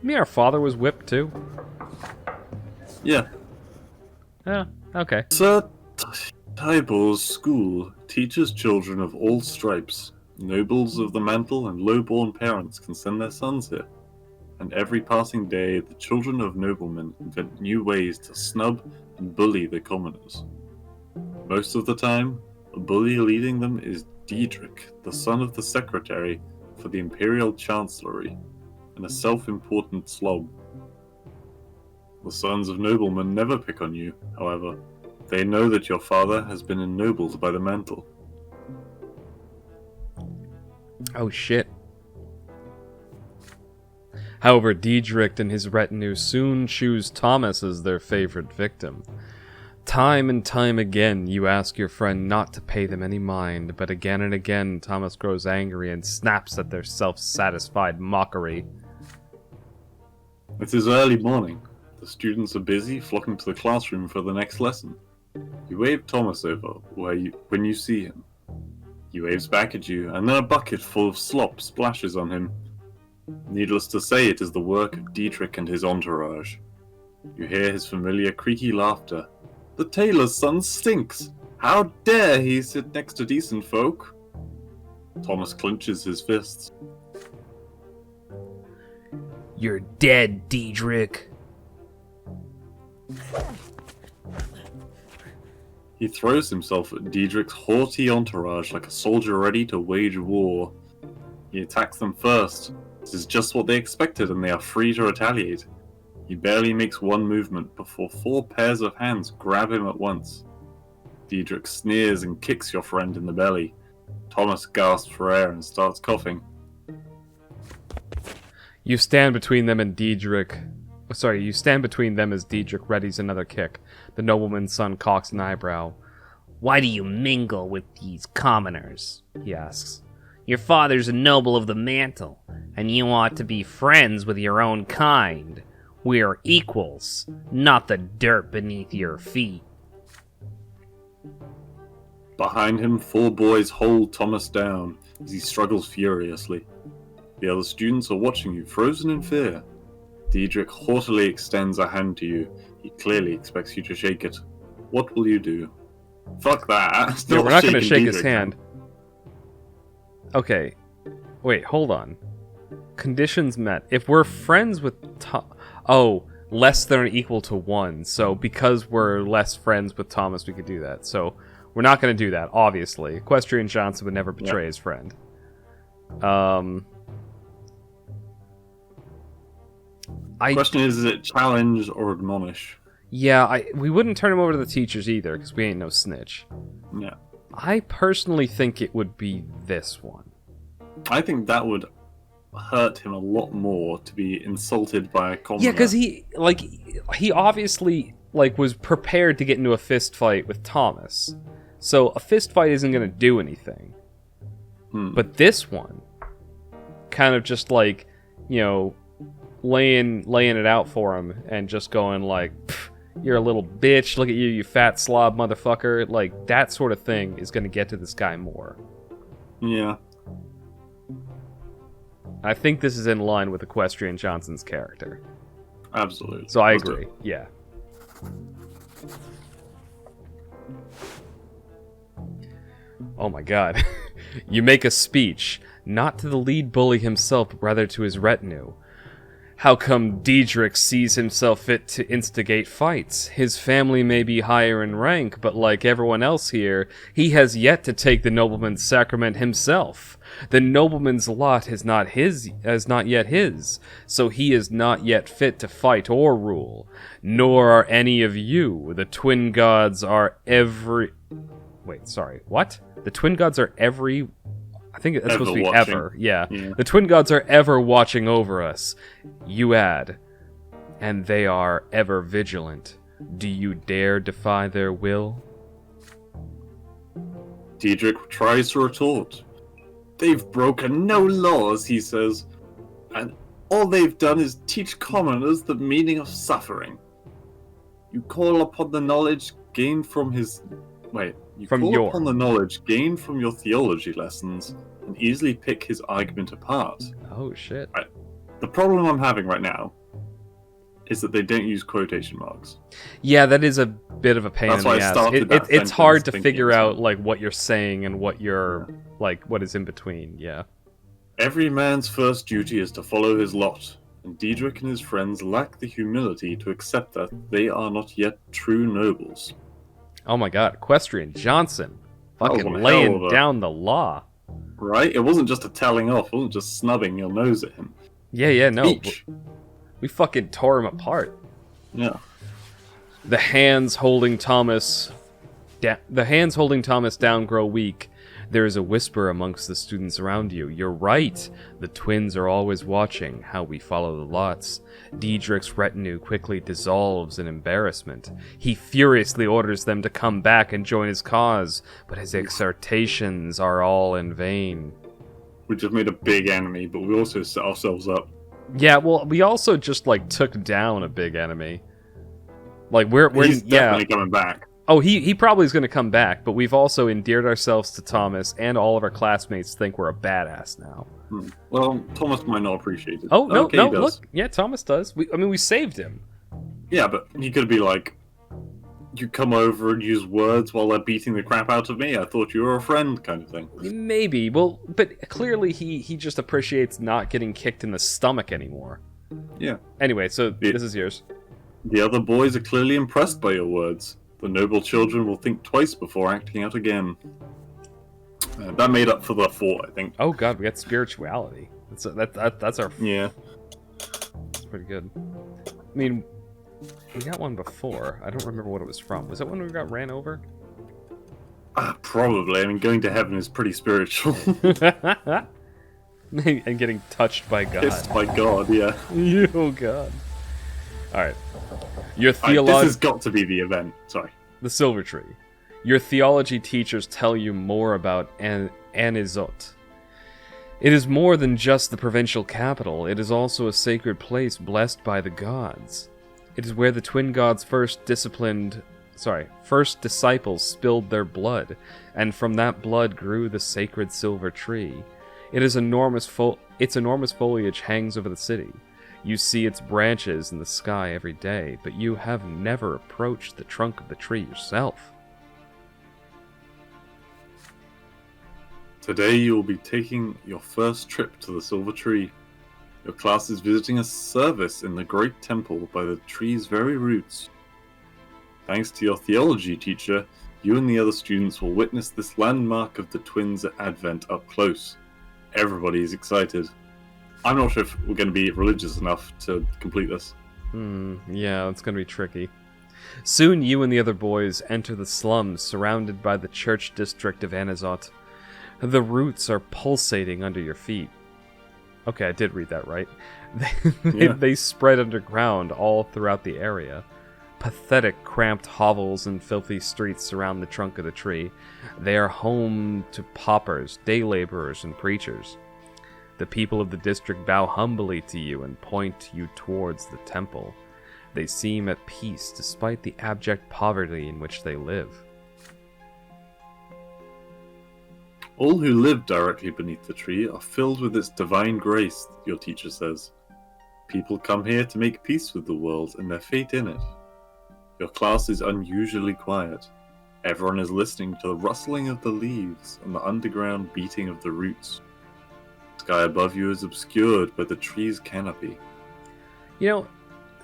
You mean our father was whipped too? Yeah. Yeah, okay. Sir Tybal's school teaches children of all stripes. Nobles of the mantle and low-born parents can send their sons here. And every passing day, the children of noblemen invent new ways to snub and bully the commoners. Most of the time, the bully leading them is Diedrich, the son of the secretary for the Imperial Chancellery, and a self-important slob. The sons of noblemen never pick on you, however. They know that your father has been ennobled by the mantle. Oh shit. However, Diedrich and his retinue soon choose Thomas as their favorite victim. Time and time again, you ask your friend not to pay them any mind, but again and again, Thomas grows angry and snaps at their self-satisfied mockery. It is early morning. The students are busy flocking to the classroom for the next lesson. You wave Thomas over when you see him. He waves back at you, and then a bucket full of slop splashes on him. Needless to say, it is the work of Diedrich and his entourage. You hear his familiar creaky laughter. The tailor's son stinks! How dare he sit next to decent folk? Thomas clenches his fists. You're dead, Diedrich. He throws himself at Diedrich's haughty entourage like a soldier ready to wage war. He attacks them first. This is just what they expected, and they are free to retaliate. He barely makes one movement before 4 pairs of hands grab him at once. Diedrich sneers and kicks your friend in the belly. Thomas gasps for air and starts coughing. You stand between them and Diedrich. You stand between them as Diedrich readies another kick. The nobleman's son cocks an eyebrow. Why do you mingle with these commoners? He asks. Your father's a noble of the mantle, and you ought to be friends with your own kind. We're equals, not the dirt beneath your feet. Behind him, 4 boys hold Thomas down as he struggles furiously. The other students are watching you, frozen in fear. Diedrich haughtily extends a hand to you. He clearly expects you to shake it. What will you do? Fuck that. Yeah, we're not going to shaking shake his Diedrich's hand. Okay. Wait, hold on. Conditions met. If we're friends with less than or equal to 1. So because we're less friends with Thomas, we could do that. So we're not going to do that, obviously. Equestrian Johnson would never betray his friend. Question is it challenge or admonish? Yeah, we wouldn't turn him over to the teachers either, because we ain't no snitch. Yeah. I personally think it would be this one. I think that would hurt him a lot more to be insulted by a commoner. Yeah, because he obviously was prepared to get into a fist fight with Thomas. So a fist fight isn't going to do anything. But this one, kind of just laying it out for him and just going you're a little bitch, look at you, you fat slob motherfucker. That sort of thing is going to get to this guy more. Yeah. I think this is in line with Equestrian Johnson's character. Absolutely. So I agree. Yeah. Oh my god. You make a speech, not to the lead bully himself, but rather to his retinue. How come Diedrich sees himself fit to instigate fights? His family may be higher in rank, but like everyone else here, he has yet to take the nobleman's sacrament himself. The nobleman's lot is not yet his, so he is not yet fit to fight or rule. Nor are any of you. The twin gods are every... Wait, sorry, what? The twin gods are every... I think that's supposed to be watching. ever. Yeah. The twin gods are ever watching over us. You add. And they are ever vigilant. Do you dare defy their will? Diedrich tries to retort. They've broken no laws, he says. And all they've done is teach commoners the meaning of suffering. You call upon the knowledge gained from his... Wait. Upon the knowledge gained from your theology lessons and easily pick his argument apart. Oh, shit. Right. The problem I'm having right now is that they don't use quotation marks. Yeah, that is a bit of a pain in the ass. It's hard to figure out what you're saying and what you're what is in between. Yeah. Every man's first duty is to follow his lot, and Diedrich and his friends lack the humility to accept that they are not yet true nobles. Oh my god, Equestrian Johnson. Fucking laying down the law. Right? It wasn't just a telling off, it wasn't just snubbing your nose at him. Yeah, no. We fucking tore him apart. Yeah. The hands holding Thomas down grow weak. There is a whisper amongst the students around you. You're right. The twins are always watching how we follow the lots. Diedrich's retinue quickly dissolves in embarrassment. He furiously orders them to come back and join his cause, but his exhortations are all in vain. We just made a big enemy, but we also set ourselves up. Yeah, well, we also just took down a big enemy. He's definitely coming back. Oh, he probably is going to come back, but we've also endeared ourselves to Thomas, and all of our classmates think we're a badass now. Well, Thomas might not appreciate it. Oh, no, okay, no, look. Yeah, Thomas does. We saved him. Yeah, but he could be like, you come over and use words while they're beating the crap out of me? I thought you were a friend, kind of thing. Maybe. Well, but clearly he just appreciates not getting kicked in the stomach anymore. Yeah. Anyway, so this is yours. The other boys are clearly impressed by your words. The noble children will think twice before acting out again. That made up for the 4, I think. Oh god, we got spirituality. That's our... Yeah. That's pretty good. mean, we got one before. I don't remember what it was from. Was that when we got ran over? Probably. I mean, going to heaven is pretty spiritual. And getting touched by God. Kissed by God, yeah. Oh, God. Alright. Your This theology... has got to be the event. Sorry. The Silver Tree. Your theology teachers tell you more about Anizot. It is more than just the provincial capital. It is also a sacred place blessed by the gods. It is where the twin gods' first disciples spilled their blood, and from that blood grew the sacred silver tree. Its enormous foliage hangs over the city. You see its branches in the sky every day, but you have never approached the trunk of the tree yourself. Today you will be taking your first trip to the Silver Tree. Your class is visiting a service in the great temple by the tree's very roots. Thanks to your theology teacher, you and the other students will witness this landmark of the twins' advent up close. Everybody is excited. I'm not sure if we're going to be religious enough to complete this. Yeah, it's going to be tricky. Soon you and the other boys enter the slums surrounded by the church district of Anizot. The roots are pulsating under your feet. Okay, I did read that right. They spread underground all throughout the area. Pathetic, cramped hovels and filthy streets surround the trunk of the tree. They are home to paupers, day laborers, and preachers. The people of the district bow humbly to you and point you towards the temple. They seem at peace despite the abject poverty in which they live. All who live directly beneath the tree are filled with its divine grace, your teacher says. People come here to make peace with the world and their fate in it. Your class is unusually quiet. Everyone is listening to the rustling of the leaves and the underground beating of the roots. The sky above you is obscured by the tree's canopy. You know,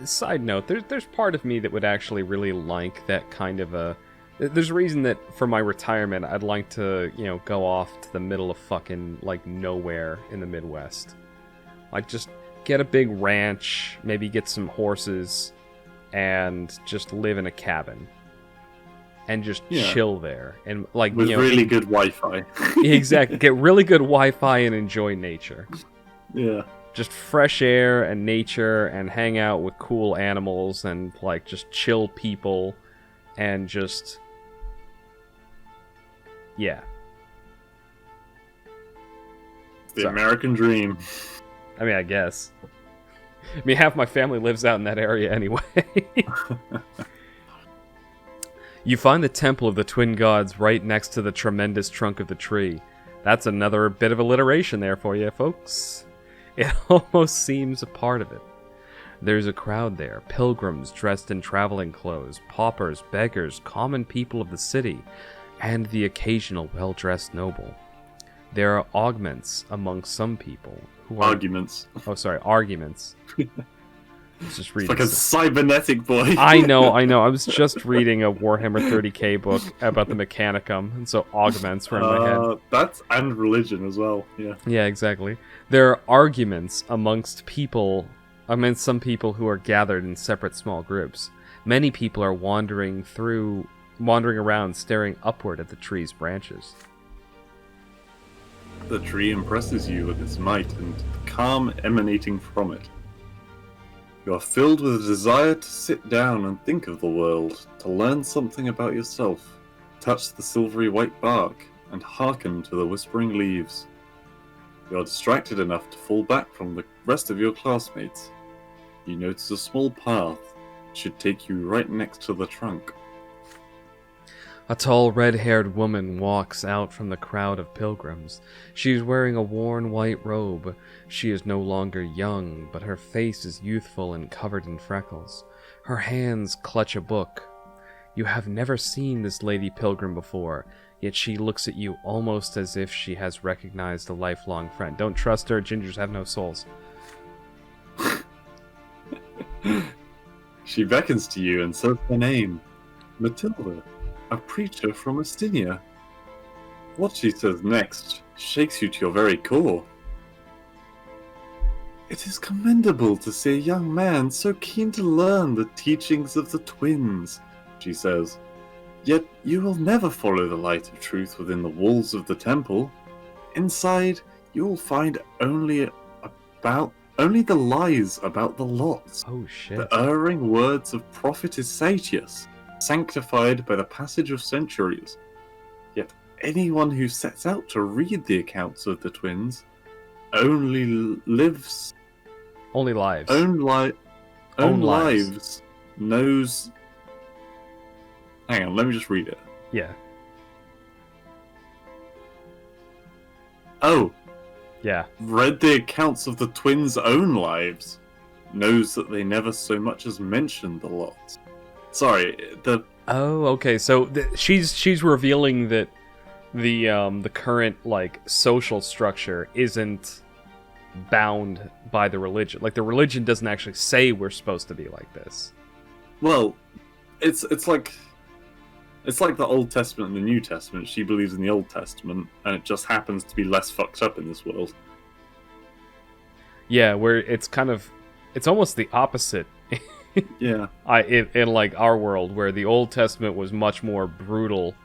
side note, there's part of me that would actually really like that kind of a... There's a reason that for my retirement I'd like to, go off to the middle of fucking, nowhere in the Midwest. Just get a big ranch, maybe get some horses, and just live in a cabin. And just chill there. And, with really good Wi-Fi. Exactly. Get really good Wi-Fi and enjoy nature. Yeah. Just fresh air and nature and hang out with cool animals and, just chill people and just... Yeah. The American dream. I mean, I guess. Half my family lives out in that area anyway. You find the temple of the twin gods right next to the tremendous trunk of the tree. That's another bit of alliteration there for you, folks. It almost seems a part of it. There's a crowd there, pilgrims dressed in traveling clothes, paupers, beggars, common people of the city, and the occasional well-dressed noble. There are augments among some people who are... Arguments. Oh, sorry, arguments. Let's just read It's like a cybernetic boy. I know. I was just reading a Warhammer 30k book about the Mechanicum, and so augments were in my head. That's and religion as well, yeah. Yeah, exactly. There are arguments amongst some people who are gathered in separate small groups. Many people are wandering around staring upward at the tree's branches. The tree impresses you with its might and the calm emanating from it. You are filled with a desire to sit down and think of the world, to learn something about yourself, touch the silvery white bark, and hearken to the whispering leaves. You are distracted enough to fall back from the rest of your classmates. You notice a small path that should take you right next to the trunk. A tall, red-haired woman walks out from the crowd of pilgrims. She is wearing a worn white robe. She is no longer young, but her face is youthful and covered in freckles. Her hands clutch a book. You have never seen this lady pilgrim before, yet she looks at you almost as if she has recognized a lifelong friend. Don't trust her, gingers have no souls. She beckons to you and says her name, Matilda. A preacher from Astinia. What she says next shakes you to your very core. It is commendable to see a young man so keen to learn the teachings of the twins, she says. Yet you will never follow the light of truth within the walls of the temple. Inside, you will find only the lies about the lots. Oh shit. The erring words of prophetess Satius, sanctified by the passage of centuries. Yet anyone who sets out to read the accounts of the twins only lives Only lives. own Own lives. lives knows. Hang on, let me just read it. Yeah. Oh, Yeah. read the accounts of the twins' own lives. Knows that they never so much as mentioned the lot. Sorry, Oh, okay. So she's revealing that the current like social structure isn't bound by the religion. Like the religion doesn't actually say we're supposed to be like this. well, it's like the Old Testament and the New Testament. She believes in the Old Testament, and it just happens to be less fucked up in this world. Yeah, where it's almost the opposite. Yeah. In like our world, where the Old Testament was much more brutal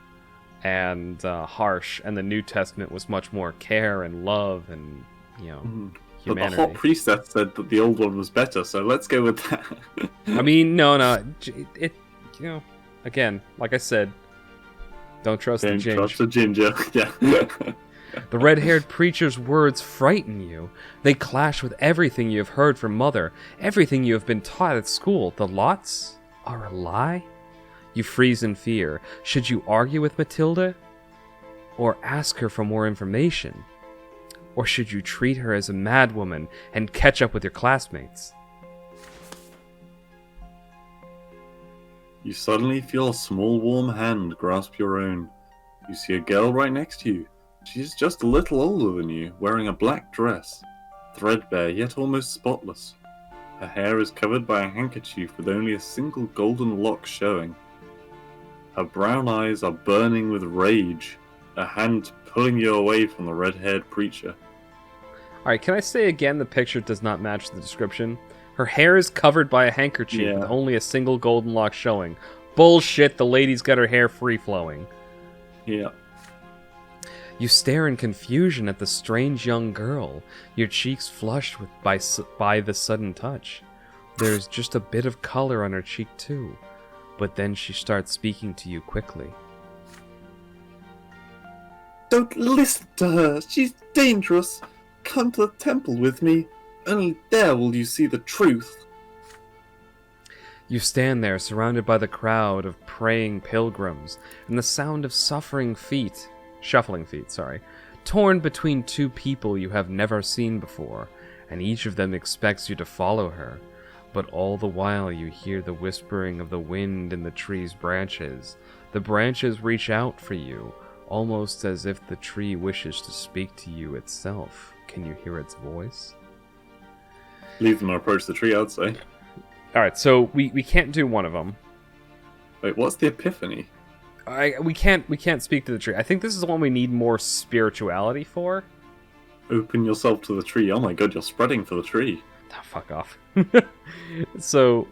and harsh, and the New Testament was much more care and love and But the humanity. hot priestess said that the old one was better, so let's go with that. I mean, no, it again, like I said, don't trust the ginger. Trust the ginger. Yeah. The red-haired preacher's words frighten you. They clash with everything you have heard from Mother, everything you have been taught at school. The lots are a lie? You freeze in fear. Should you argue with Matilda? Or ask her for more information? Or should you treat her as a madwoman and catch up with your classmates? You suddenly feel a small warm hand grasp your own. You see a girl right next to you. She's just a little older than you, wearing a black dress, threadbare yet almost spotless. Her hair is covered by a handkerchief with only a single golden lock showing. Her brown eyes are burning with rage, a hand pulling you away from the red-haired preacher. Alright, can I say again the picture does not match the description? Her hair is covered by a handkerchief Yeah. with only a single golden lock showing. Bullshit, the lady's got her hair free-flowing. Yeah. You stare in confusion at the strange young girl, your cheeks flushed by the sudden touch. There's just a bit of color on her cheek too, but then she starts speaking to you quickly. Don't listen to her. She's dangerous. Come to the temple with me. Only there will you see the truth. You stand there surrounded by the crowd of praying pilgrims and the sound of shuffling feet, torn between two people you have never seen before, and each of them expects you to follow her. But all the while you hear the whispering of the wind in the tree's branches. The branches reach out for you, almost as if the tree wishes to speak to you itself. Can you hear its voice? Leave them and approach the tree, I'd say. Alright, so we can't do one of them. Wait, what's the epiphany? We can't speak to the tree. I think this is the one we need more spirituality for. Open yourself to the tree. Oh my god, you're spreading for the tree. Oh, fuck off. So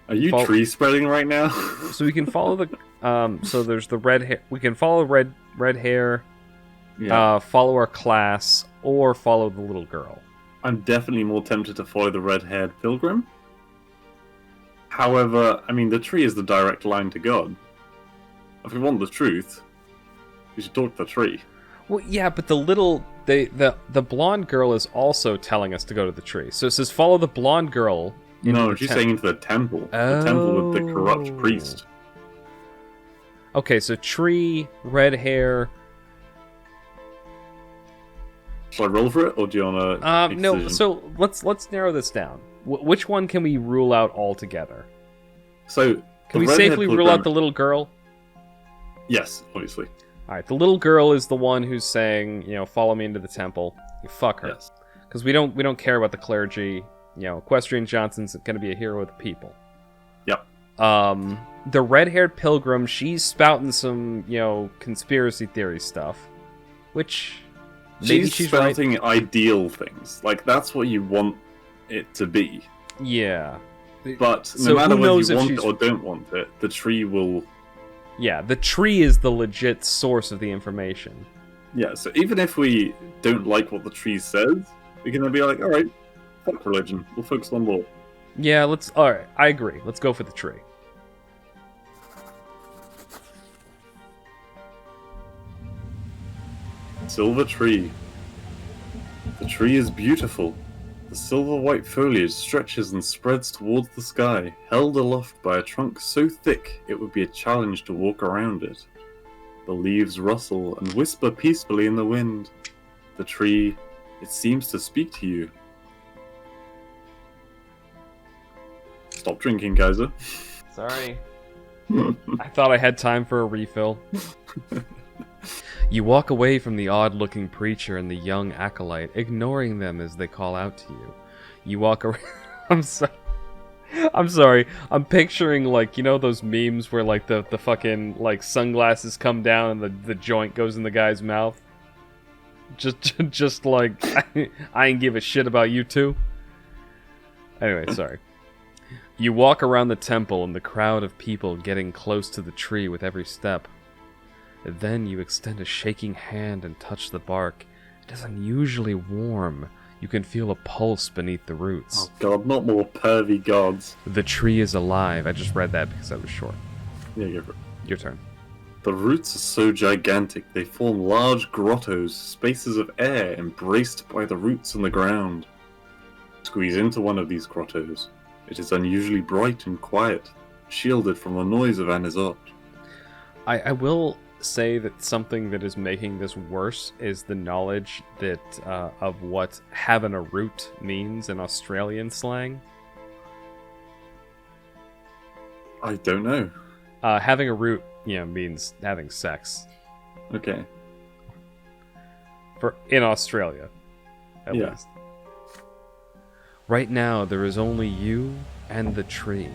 Are you tree spreading right now? we can follow the so there's the red hair. We can follow red hair. Yeah. Follow our class or follow the little girl. I'm definitely more tempted to follow the red-haired pilgrim. However, I mean, the tree is the direct line to God. If we want the truth, we should talk to the tree. Well, yeah, but the blonde girl is also telling us to go to the tree. So it says follow the blonde girl. No, she's saying into the temple. The temple with the corrupt priest. Okay, so tree, red hair. Shall I roll for it, or do you want to? No. So let's narrow this down. Which one can we rule out altogether? So Can we safely rule out the little girl? Yes, obviously. All right, the little girl is the one who's saying, follow me into the temple. You fuck her, Yes. because we don't care about the clergy. Equestrian Johnson's going to be a hero of the people. Yep. The red-haired pilgrim, she's spouting some, conspiracy theory stuff, which maybe she's right. spouting ideal things. Like, that's what you want it to be. Yeah. But So no matter who whether knows you if want she's- it or don't want it, the tree will... Yeah, the tree is the legit source of the information. Yeah, so even if we don't like what the tree says, we can then be like, alright, fuck religion, we'll focus on law. Yeah, alright, I agree. Let's go for the tree. Silver tree. The tree is beautiful. The silver-white foliage stretches and spreads towards the sky, held aloft by a trunk so thick it would be a challenge to walk around it. The leaves rustle and whisper peacefully in the wind. The tree, it seems to speak to you. Stop drinking, Kaiser. Sorry. I thought I had time for a refill. You walk away from the odd-looking preacher and the young acolyte, ignoring them as they call out to you. You walk around... I'm sorry. I'm picturing, like, you know those memes where, like, the fucking, like, sunglasses come down and the joint goes in the guy's mouth? Just like, I ain't give a shit about you two. Anyway, sorry. You walk around the temple and the crowd of people getting close to the tree with every step. Then you extend a shaking hand and touch the bark. It is unusually warm. You can feel a pulse beneath the roots. Oh god, not more pervy gods. The tree is alive. I just read that because I was short. Yeah, go for it. Your turn. The roots are so gigantic they form large grottos, spaces of air embraced by the roots in the ground. Squeeze into one of these grottos. It is unusually bright and quiet, shielded from the noise of Anizot. I will say that something that is making this worse is the knowledge that of what having a root means in Australian slang. I don't know. Having a root, means having sex. Okay. In Australia, at Yeah. least. Right now, there is only you and the tree.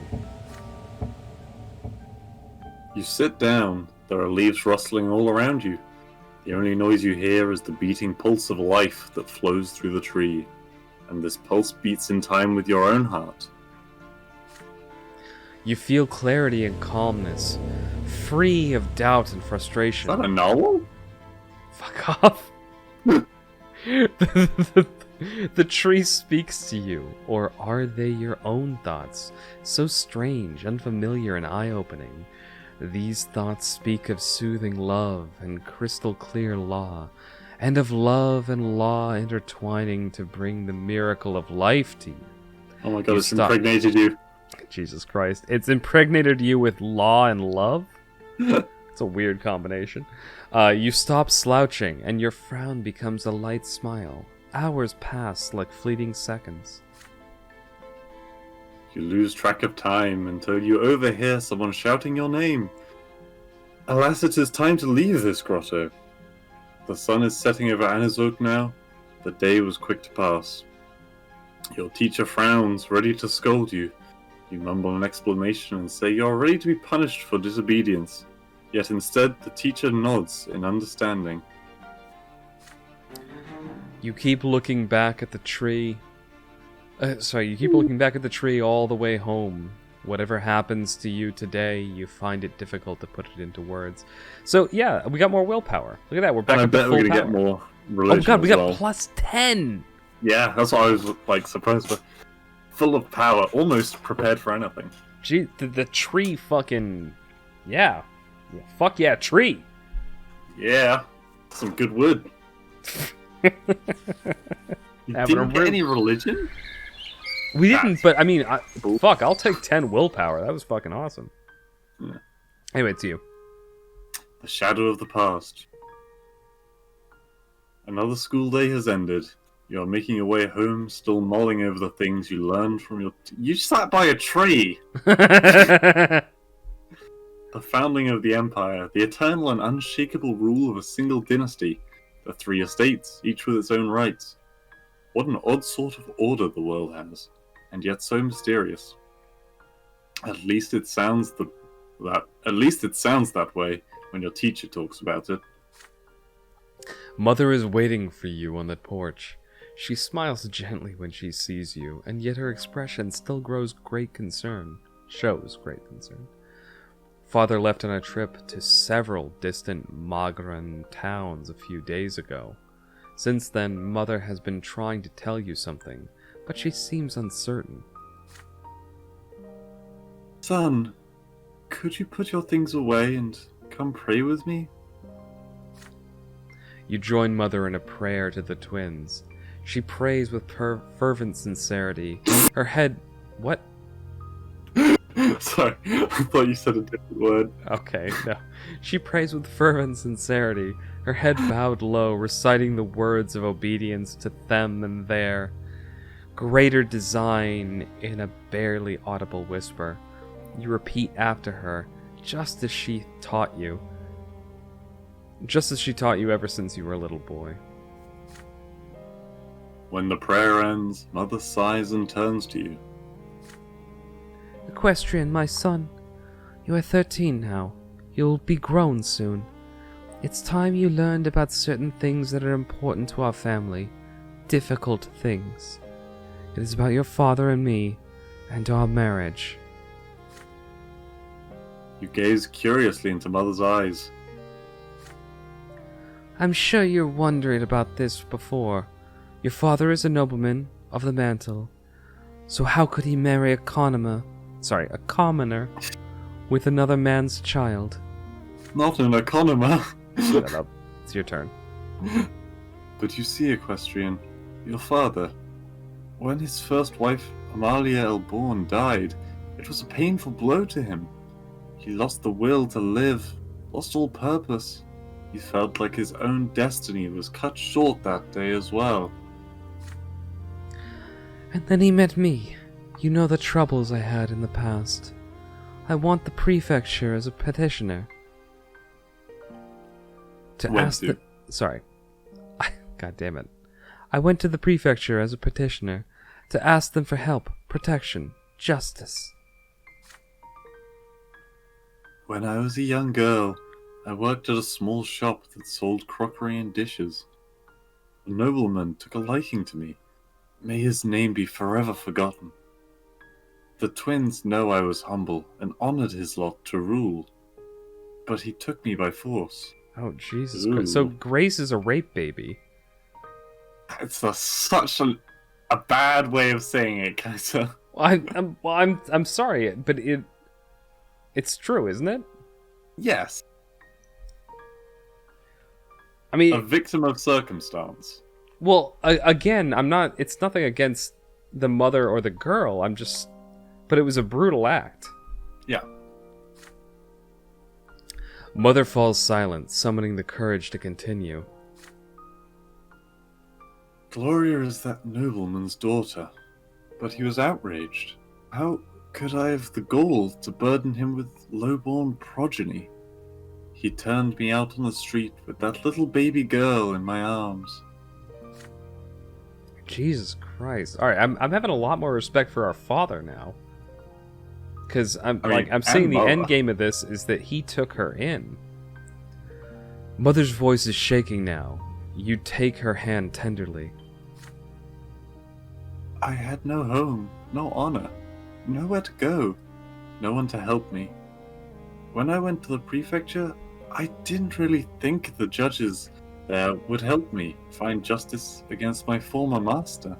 You sit down. There are leaves rustling all around you. The only noise you hear is the beating pulse of life that flows through the tree. And this pulse beats in time with your own heart. You feel clarity and calmness, free of doubt and frustration. Is that a novel? Fuck off. The tree speaks to you, or are they your own thoughts? So strange, unfamiliar, and eye-opening. These thoughts speak of soothing love and crystal clear law, and of love and law intertwining to bring the miracle of life to you. Oh my god, You it's stop. impregnated you. Jesus Christ. It's impregnated you with law and love? It's a weird combination. You stop slouching, and your frown becomes a light smile. Hours pass like fleeting seconds. You lose track of time until you overhear someone shouting your name. Alas, it is time to leave this grotto. The sun is setting over Anizok now. The day was quick to pass. Your teacher frowns, ready to scold you. You mumble an explanation and say you're ready to be punished for disobedience. Yet instead, the teacher nods in understanding. You keep looking back at the tree. You keep looking back at the tree all the way home. Whatever happens to you today, you find it difficult to put it into words. So, yeah, we got more willpower. Look at that, we're back And I up to bet full we're gonna power. get more Oh religion god, we as got well. plus 10! Yeah, that's what I was surprised with. Full of power, almost prepared for anything. Gee, the tree fucking... Yeah. Fuck yeah, tree! Yeah, some good wood. You Having a didn't get root. any religion? We didn't, but I mean, Cool. fuck, I'll take 10 willpower. That was fucking awesome. Yeah. Anyway, it's you. The shadow of the past. Another school day has ended. You are making your way home, still mulling over the things you learned from your... You sat by a tree! The founding of the Empire, the eternal and unshakable rule of a single dynasty, the 3 estates, each with its own rights. What an odd sort of order the world has, and yet so mysterious. At least it sounds that way when your teacher talks about it. Mother is waiting for you on the porch. She smiles gently when she sees you, and yet her expression still shows great concern. Father left on a trip to several distant Magran towns a few days ago. Since then, Mother has been trying to tell you something, but she seems uncertain. Son, could you put your things away and come pray with me? You join Mother in a prayer to the twins. She prays with fervent sincerity. Her head... What? Sorry, I thought you said a different word. Okay, no. She prays with fervent sincerity, her head bowed low, reciting the words of obedience to them and their greater design in a barely audible whisper. You repeat after her, just as she taught you ever since you were a little boy. When the prayer ends, Mother sighs and turns to you. Equestrian, my son, you are 13 now. You'll be grown soon. It's time you learned about certain things that are important to our family. Difficult things. It is about your father and me, and our marriage. You gaze curiously into Mother's eyes. I'm sure you're wondering about this before. Your father is a nobleman of the mantle, so how could he marry a commoner with another man's child? Not an economer. Shut up. It's your turn. But you see, Equestrian, your father, when his first wife, Amalia Elborn, died, it was a painful blow to him. He lost the will to live, lost all purpose. He felt like his own destiny was cut short that day as well. And then he met me. You know the troubles I had in the past. I want the prefecture as a petitioner. Sorry. God damn it. I went to the prefecture as a petitioner to ask them for help, protection, justice. When I was a young girl, I worked at a small shop that sold crockery and dishes. A nobleman took a liking to me. May his name be forever forgotten. The twins know I was humble and honored his lot to rule. But he took me by force. Oh, Jesus Ooh. Christ. So Grace is a rape baby. It's such a bad way of saying it, Kaiser. I'm sorry, but it's true, isn't it? Yes. I mean, A victim of circumstance. well, again, it's nothing against the mother or the girl. But it was a brutal act. Yeah. Mother falls silent, summoning the courage to continue. Gloria is that nobleman's daughter, but he was outraged. How could I have the gall to burden him with low-born progeny? He turned me out on the street with that little baby girl in my arms. Jesus Christ! All right, I'm having a lot more respect for our father now, because I'm seeing the Mother. end game of this is that he took her in. Mother's voice is shaking now. You take her hand tenderly. I had no home, no honor, nowhere to go, no one to help me. When I went to the prefecture, I didn't really think the judges there would help me find justice against my former master.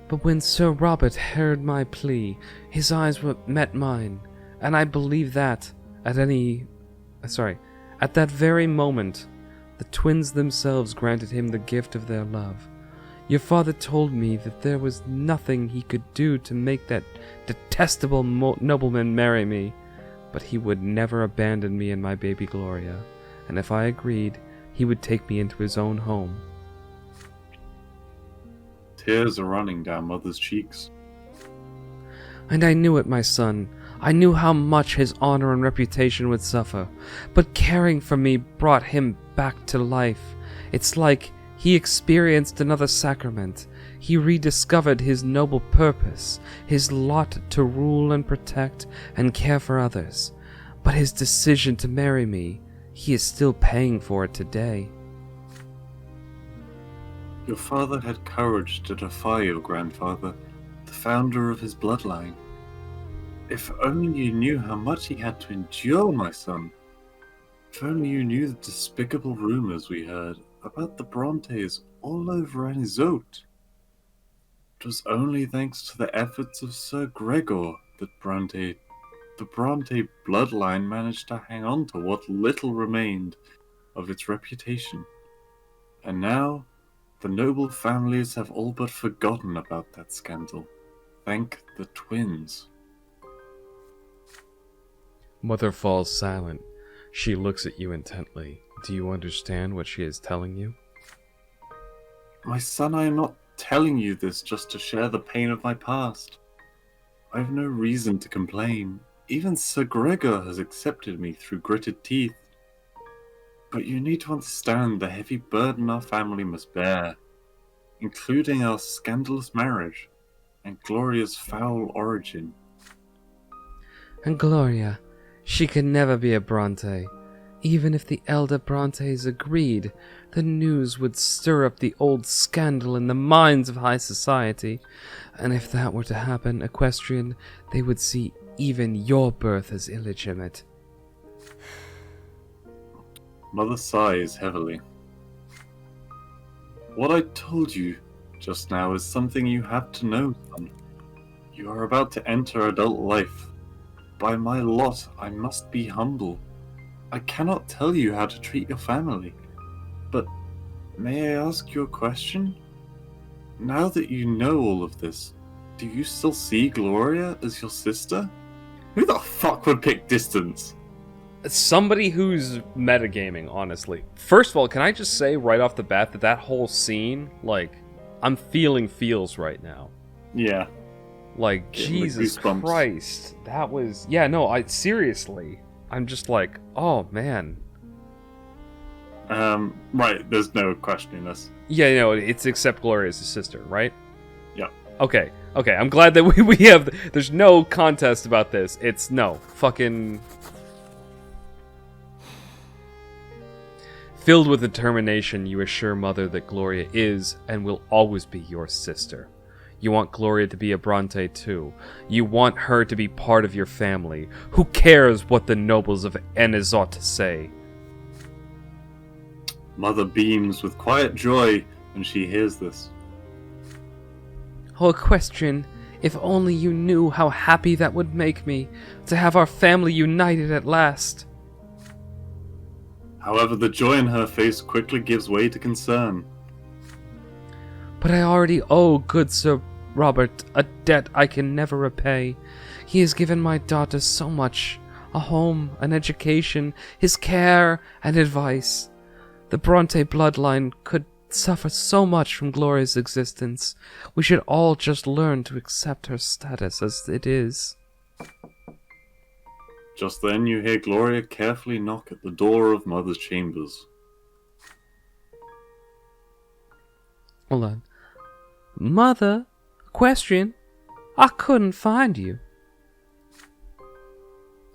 But when Sir Robert heard my plea, his eyes met mine, and I believe that at that very moment, the twins themselves granted him the gift of their love. Your father told me that there was nothing he could do to make that detestable nobleman marry me, but he would never abandon me and my baby Gloria, and if I agreed, he would take me into his own home. Tears are running down Mother's cheeks. And I knew it, my son. I knew how much his honor and reputation would suffer, but caring for me brought him back to life. It's like he experienced another sacrament. He rediscovered his noble purpose, his lot to rule and protect and care for others. But his decision to marry me, he is still paying for it today. Your father had courage to defy your grandfather, the founder of his bloodline. If only you knew how much he had to endure, my son. If only you knew the despicable rumors we heard about the Brontes all over Anizote. It was only thanks to the efforts of Sir Gregor that the Bronte bloodline managed to hang on to what little remained of its reputation. And now, the noble families have all but forgotten about that scandal. Thank the twins. Mother falls silent. She looks at you intently. Do you understand what she is telling you? My son, I am not telling you this just to share the pain of my past. I have no reason to complain. Even Sir Gregor has accepted me through gritted teeth. But you need to understand the heavy burden our family must bear, including our scandalous marriage and Gloria's foul origin. And Gloria, she could never be a Bronte. Even if the elder Brontes agreed, the news would stir up the old scandal in the minds of high society. And if that were to happen, Equestrian, they would see even your birth as illegitimate. Mother sighs heavily. What I told you just now is something you have to know, son. You are about to enter adult life. By my lot, I must be humble. I cannot tell you how to treat your family. But may I ask you a question? Now that you know all of this, do you still see Gloria as your sister? Who the fuck would pick distance? Somebody who's metagaming, honestly. First of all, can I just say right off the bat that whole scene, like, I'm feeling feels right now. Yeah. Like, Jesus Christ. That was... Yeah, no, seriously. I'm just like, oh, man. Right, there's no questioning this. Yeah, no, it's except Gloria's his sister, right? Yeah. Okay, I'm glad that we have... There's no contest about this. It's no. Fucking... Filled with determination, you assure Mother that Gloria is and will always be your sister. You want Gloria to be a Bronte too. You want her to be part of your family. Who cares what the nobles of Anizote say? Mother beams with quiet joy when she hears this. Oh, Equestrian, if only you knew how happy that would make me, to have our family united at last. However, the joy in her face quickly gives way to concern. But I already owe good Sir Robert a debt I can never repay. He has given my daughter so much, a home, an education, his care and advice. The Bronte bloodline could suffer so much from Gloria's existence. We should all just learn to accept her status as it is. Just then you hear Gloria carefully knock at the door of Mother's chambers. Hold on. Mother? Equestrian? I couldn't find you.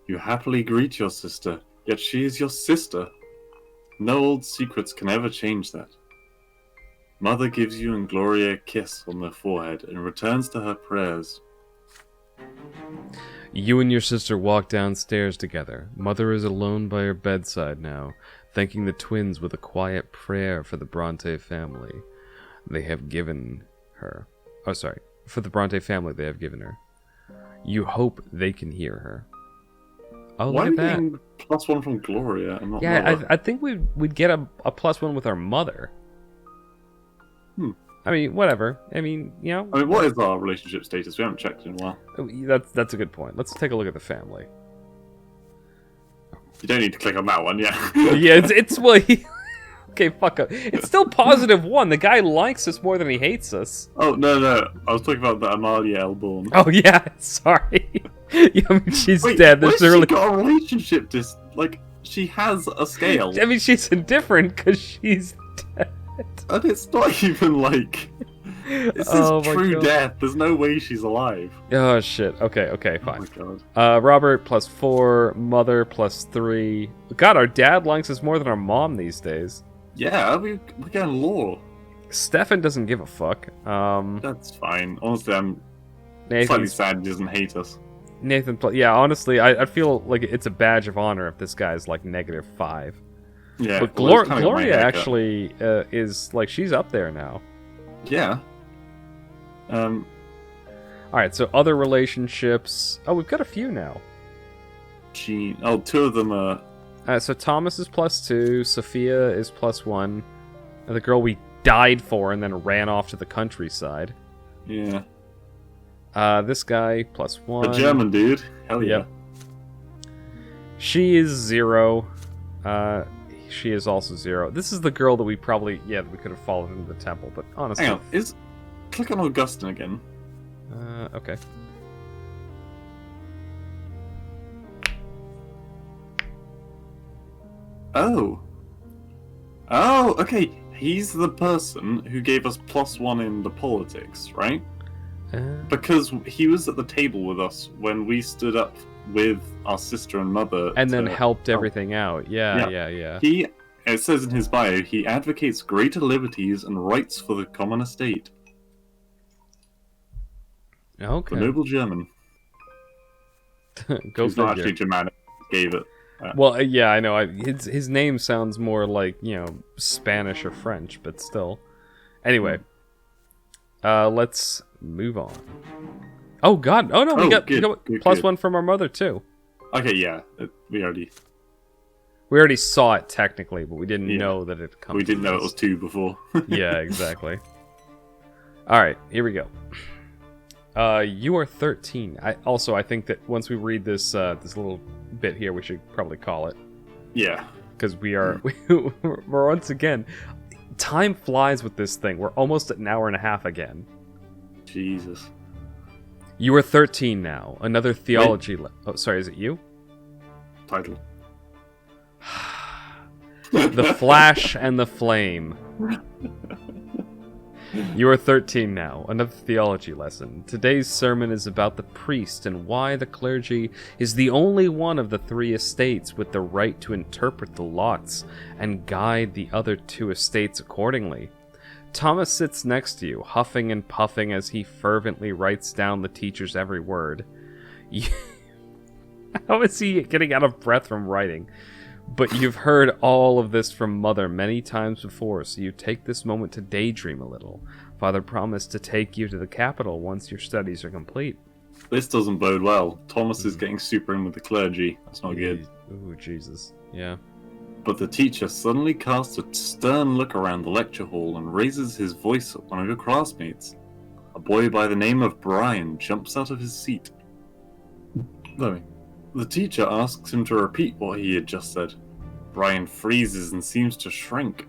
You happily greet your sister, yet she is your sister. No old secrets can ever change that. Mother gives you and Gloria a kiss on the forehead and returns to her prayers. You and your sister walk downstairs together. Mother is alone by her bedside now, thanking the twins with a quiet prayer for the Bronte family they have given her. Oh, sorry. For the Bronte family they have given her. You hope they can hear her. Oh, Why look at are we that. getting +1 from Gloria and not Yeah, Mother? I think we'd get a +1 with our mother. I mean, whatever. I mean, you know. I mean, what is our relationship status? We haven't checked in a while. That's a good point. Let's take a look at the family. You don't need to click on that one, yeah. Yeah, it's well. Okay, fuck up. It's still +1. The guy likes us more than he hates us. Oh, no. I was talking about the Amalia Elborn. Oh yeah, sorry. Yeah, I mean, she's Wait, dead. where's There's she really. got a relationship like, she has a scale. I mean, she's indifferent because she's dead. And it's not even like... This Oh is my true God. death. There's no way she's alive. Oh shit. Okay, Oh fine. my god. Robert +4, Mother +3. God, our dad likes us more than our mom these days. Yeah, we're getting lore. Stefan doesn't give a fuck. That's fine. Honestly, I'm slightly Nathan's, sad he doesn't hate us. yeah, honestly, I feel like it's a badge of honor if this guy's like -5. Yeah, But well, it's kinda got my Gloria haircut. actually is like she's up there now. Yeah. All right, so other relationships. Oh, we've got a few now. Gene. Oh, two of them are. So Thomas is +2, Sophia is +1, and the girl we died for and then ran off to the countryside. Yeah. This guy +1. The German dude. Hell yeah. Yep. She is 0. She is also 0. This is the girl that we probably we could have followed into the temple, but honestly. Hang on. Click on Augustine again. Okay. Oh. Oh, okay. He's the person who gave us +1 in the politics, right? Because he was at the table with us when we stood up with our sister and mother. And then helped everything out. Yeah. It says in his bio, he advocates greater liberties and rights for the common estate. Okay. The noble German. Go He's not figure. actually Germanic. Gave it. Well, yeah, I know. His name sounds more like, Spanish or French, but still. Anyway, let's move on. Oh God! Oh no, we got +1 from our mother too. Okay, yeah, we already saw it technically, but we didn't know that it comes. We didn't know it was 2 before. Yeah, exactly. All right, here we go. You are 13. I think that once we read this this little bit here, we should probably call it. Yeah. Because we're once again, time flies with this thing. We're almost at an hour and a half again. Jesus. You are 13 now. Another theology. Oh, sorry, is it you? Title. The Flash and the Flame. You are 13 now, another theology lesson. Today's sermon is about the priest and why the clergy is the only one of the 3 estates with the right to interpret the lots and guide the other 2 estates accordingly. Thomas sits next to you, huffing and puffing as he fervently writes down the teacher's every word. How is he getting out of breath from writing? But you've heard all of this from Mother many times before, so you take this moment to daydream a little. Father promised to take you to the capital once your studies are complete. This doesn't bode well. Thomas is getting super in with the clergy. That's not good. Ooh, Jesus. Yeah. But the teacher suddenly casts a stern look around the lecture hall and raises his voice at one of your classmates. A boy by the name of Brian jumps out of his seat. The teacher asks him to repeat what he had just said. Brian freezes and seems to shrink.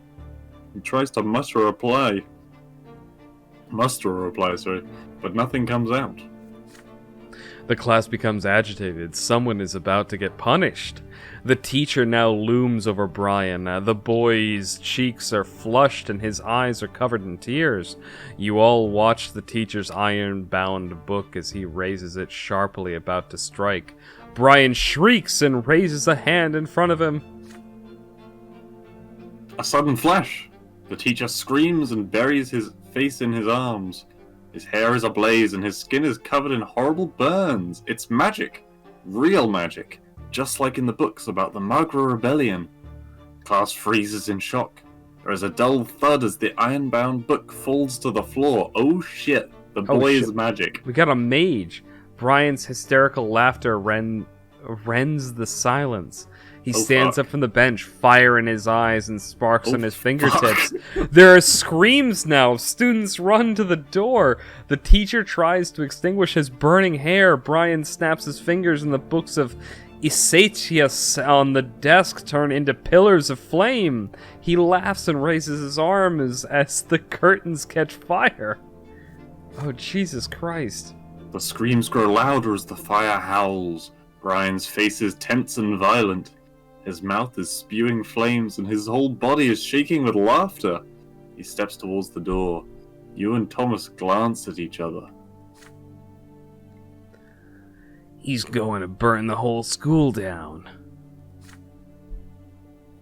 He tries to muster a reply, but nothing comes out. The class becomes agitated. Someone is about to get punished. The teacher now looms over Brian. The boy's cheeks are flushed and his eyes are covered in tears. You all watch the teacher's iron-bound book as he raises it sharply, about to strike. Brian shrieks and raises a hand in front of him. A sudden flash! The teacher screams and buries his face in his arms. His hair is ablaze and his skin is covered in horrible burns. It's magic. Real magic. Just like in the books about the Magra Rebellion. Class freezes in shock. There is a dull thud as the iron-bound book falls to the floor. Oh shit. The boy is magic. We got a mage. Brian's hysterical laughter rends the silence. He stands up from the bench, fire in his eyes and sparks on his fingertips. There are screams now. Students run to the door. The teacher tries to extinguish his burning hair. Brian snaps his fingers and the books of Isatius on the desk turn into pillars of flame. He laughs and raises his arms as the curtains catch fire. Oh, Jesus Christ. The screams grow louder as the fire howls. Brian's face is tense and violent. His mouth is spewing flames and his whole body is shaking with laughter. He steps towards the door. You and Thomas glance at each other. He's going to burn the whole school down.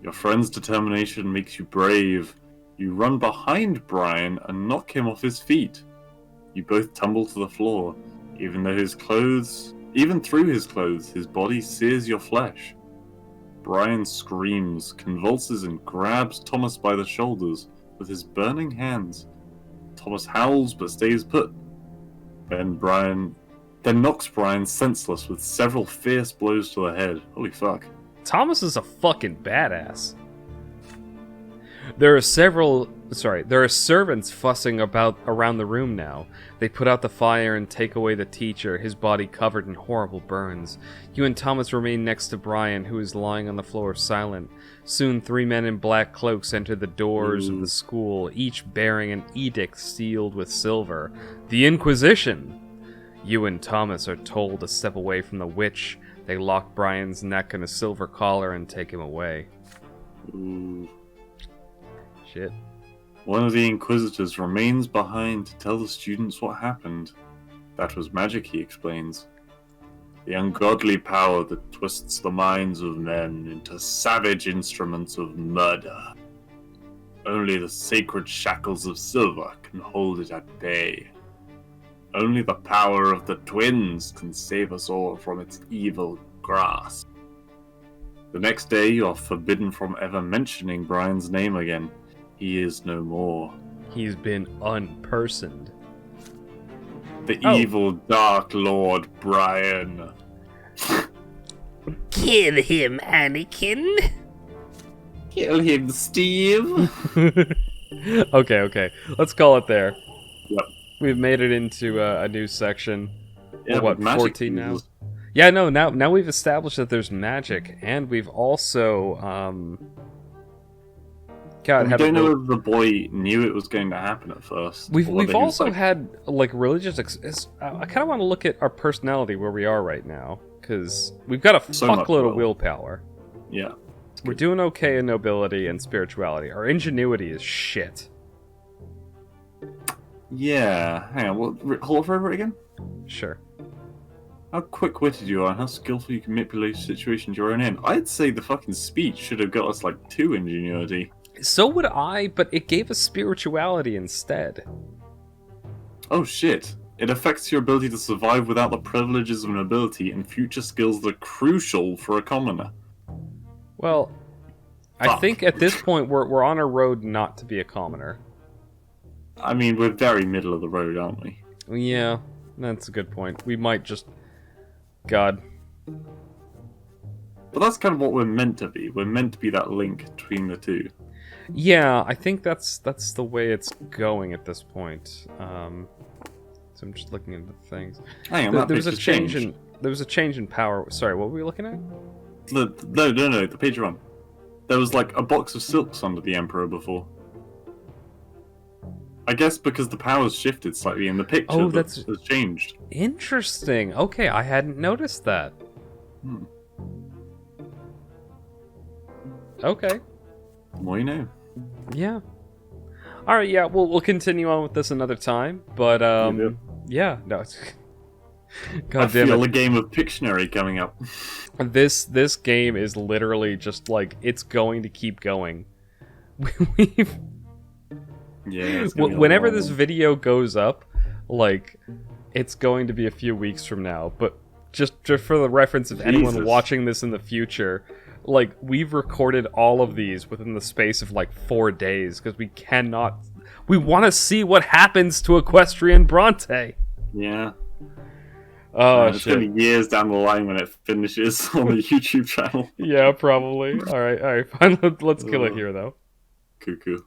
Your friend's determination makes you brave. You run behind Brian and knock him off his feet. You both tumble to the floor, even through his clothes, his body sears your flesh. Brian screams, convulses, and grabs Thomas by the shoulders with his burning hands. Thomas howls but stays put. Then knocks Brian senseless with several fierce blows to the head. Holy fuck. Thomas is a fucking badass. There are servants fussing about around the room now. They put out the fire and take away the teacher, his body covered in horrible burns. You and Thomas remain next to Brian, who is lying on the floor silent. Soon 3 men in black cloaks enter the doors of the school, each bearing an edict sealed with silver. The Inquisition! You and Thomas are told to step away from the witch. They lock Brian's neck in a silver collar and take him away. Ooh. Shit. One of the Inquisitors remains behind to tell the students what happened. That was magic, he explains. The ungodly power that twists the minds of men into savage instruments of murder. Only the sacred shackles of silver can hold it at bay. Only the power of the twins can save us all from its evil grasp. The next day, you are forbidden from ever mentioning Brian's name again. He is no more. He's been unpersoned. The evil Dark Lord Brian. Kill him, Anakin! Kill him, Steve! Okay. Let's call it there. Yep. We've made it into a new section. Yeah, We're, but 14 now? uses- Yeah, no, now we've established that there's magic, and we've also, God, We had a don't know real- if the boy knew it was going to happen at first. or We've whether he was also like, had, like, religious... I kind of want to look at our personality where we are right now, because we've got a So much fuckload of will. willpower. Yeah. We're doing okay in nobility and spirituality. Our ingenuity is shit. Yeah. Hang on, hold over it again? Sure. How quick-witted you are and how skillful you can manipulate situations you're in. I'd say the fucking speech should have got us, like, 2 ingenuity. So would I, but it gave us spirituality instead. Oh shit. It affects your ability to survive without the privileges of nobility and future skills that are crucial for a commoner. Well, I Fuck. think at this point we're on a road not to be a commoner. I mean, we're very middle of the road, aren't we? Yeah, that's a good point. We might just... God. But that's kind of what we're meant to be. We're meant to be that link between the two. Yeah, I think that's the way it's going at this point. So I'm just looking into things. Hang on, There, that there was page a has change changed. in there was a change in power. Sorry, what were we looking at? No, the page you're on. There was like a box of silks under the Emperor before. I guess because the power's shifted slightly in the picture Oh, that that's- has changed. Interesting. Okay, I hadn't noticed that. Hmm. Okay. The more you know. Yeah. All right. Yeah. We'll continue on with this another time. But yeah. No. It's... God I damn feel it. a game of Pictionary coming up. This game is literally just like it's going to keep going. We've Yeah. It's gonna be a whenever long this one. video goes up, like it's going to be a few weeks from now. But just for the reference of anyone Jesus. watching this in the future, like we've recorded all of these within the space of like 4 days because we cannot. We want to see what happens to Equestrian Brante. Yeah. Oh It's shit. gonna be years down the line when it finishes on the YouTube channel. Yeah, probably. All right, fine. Let's kill it here though. Cuckoo.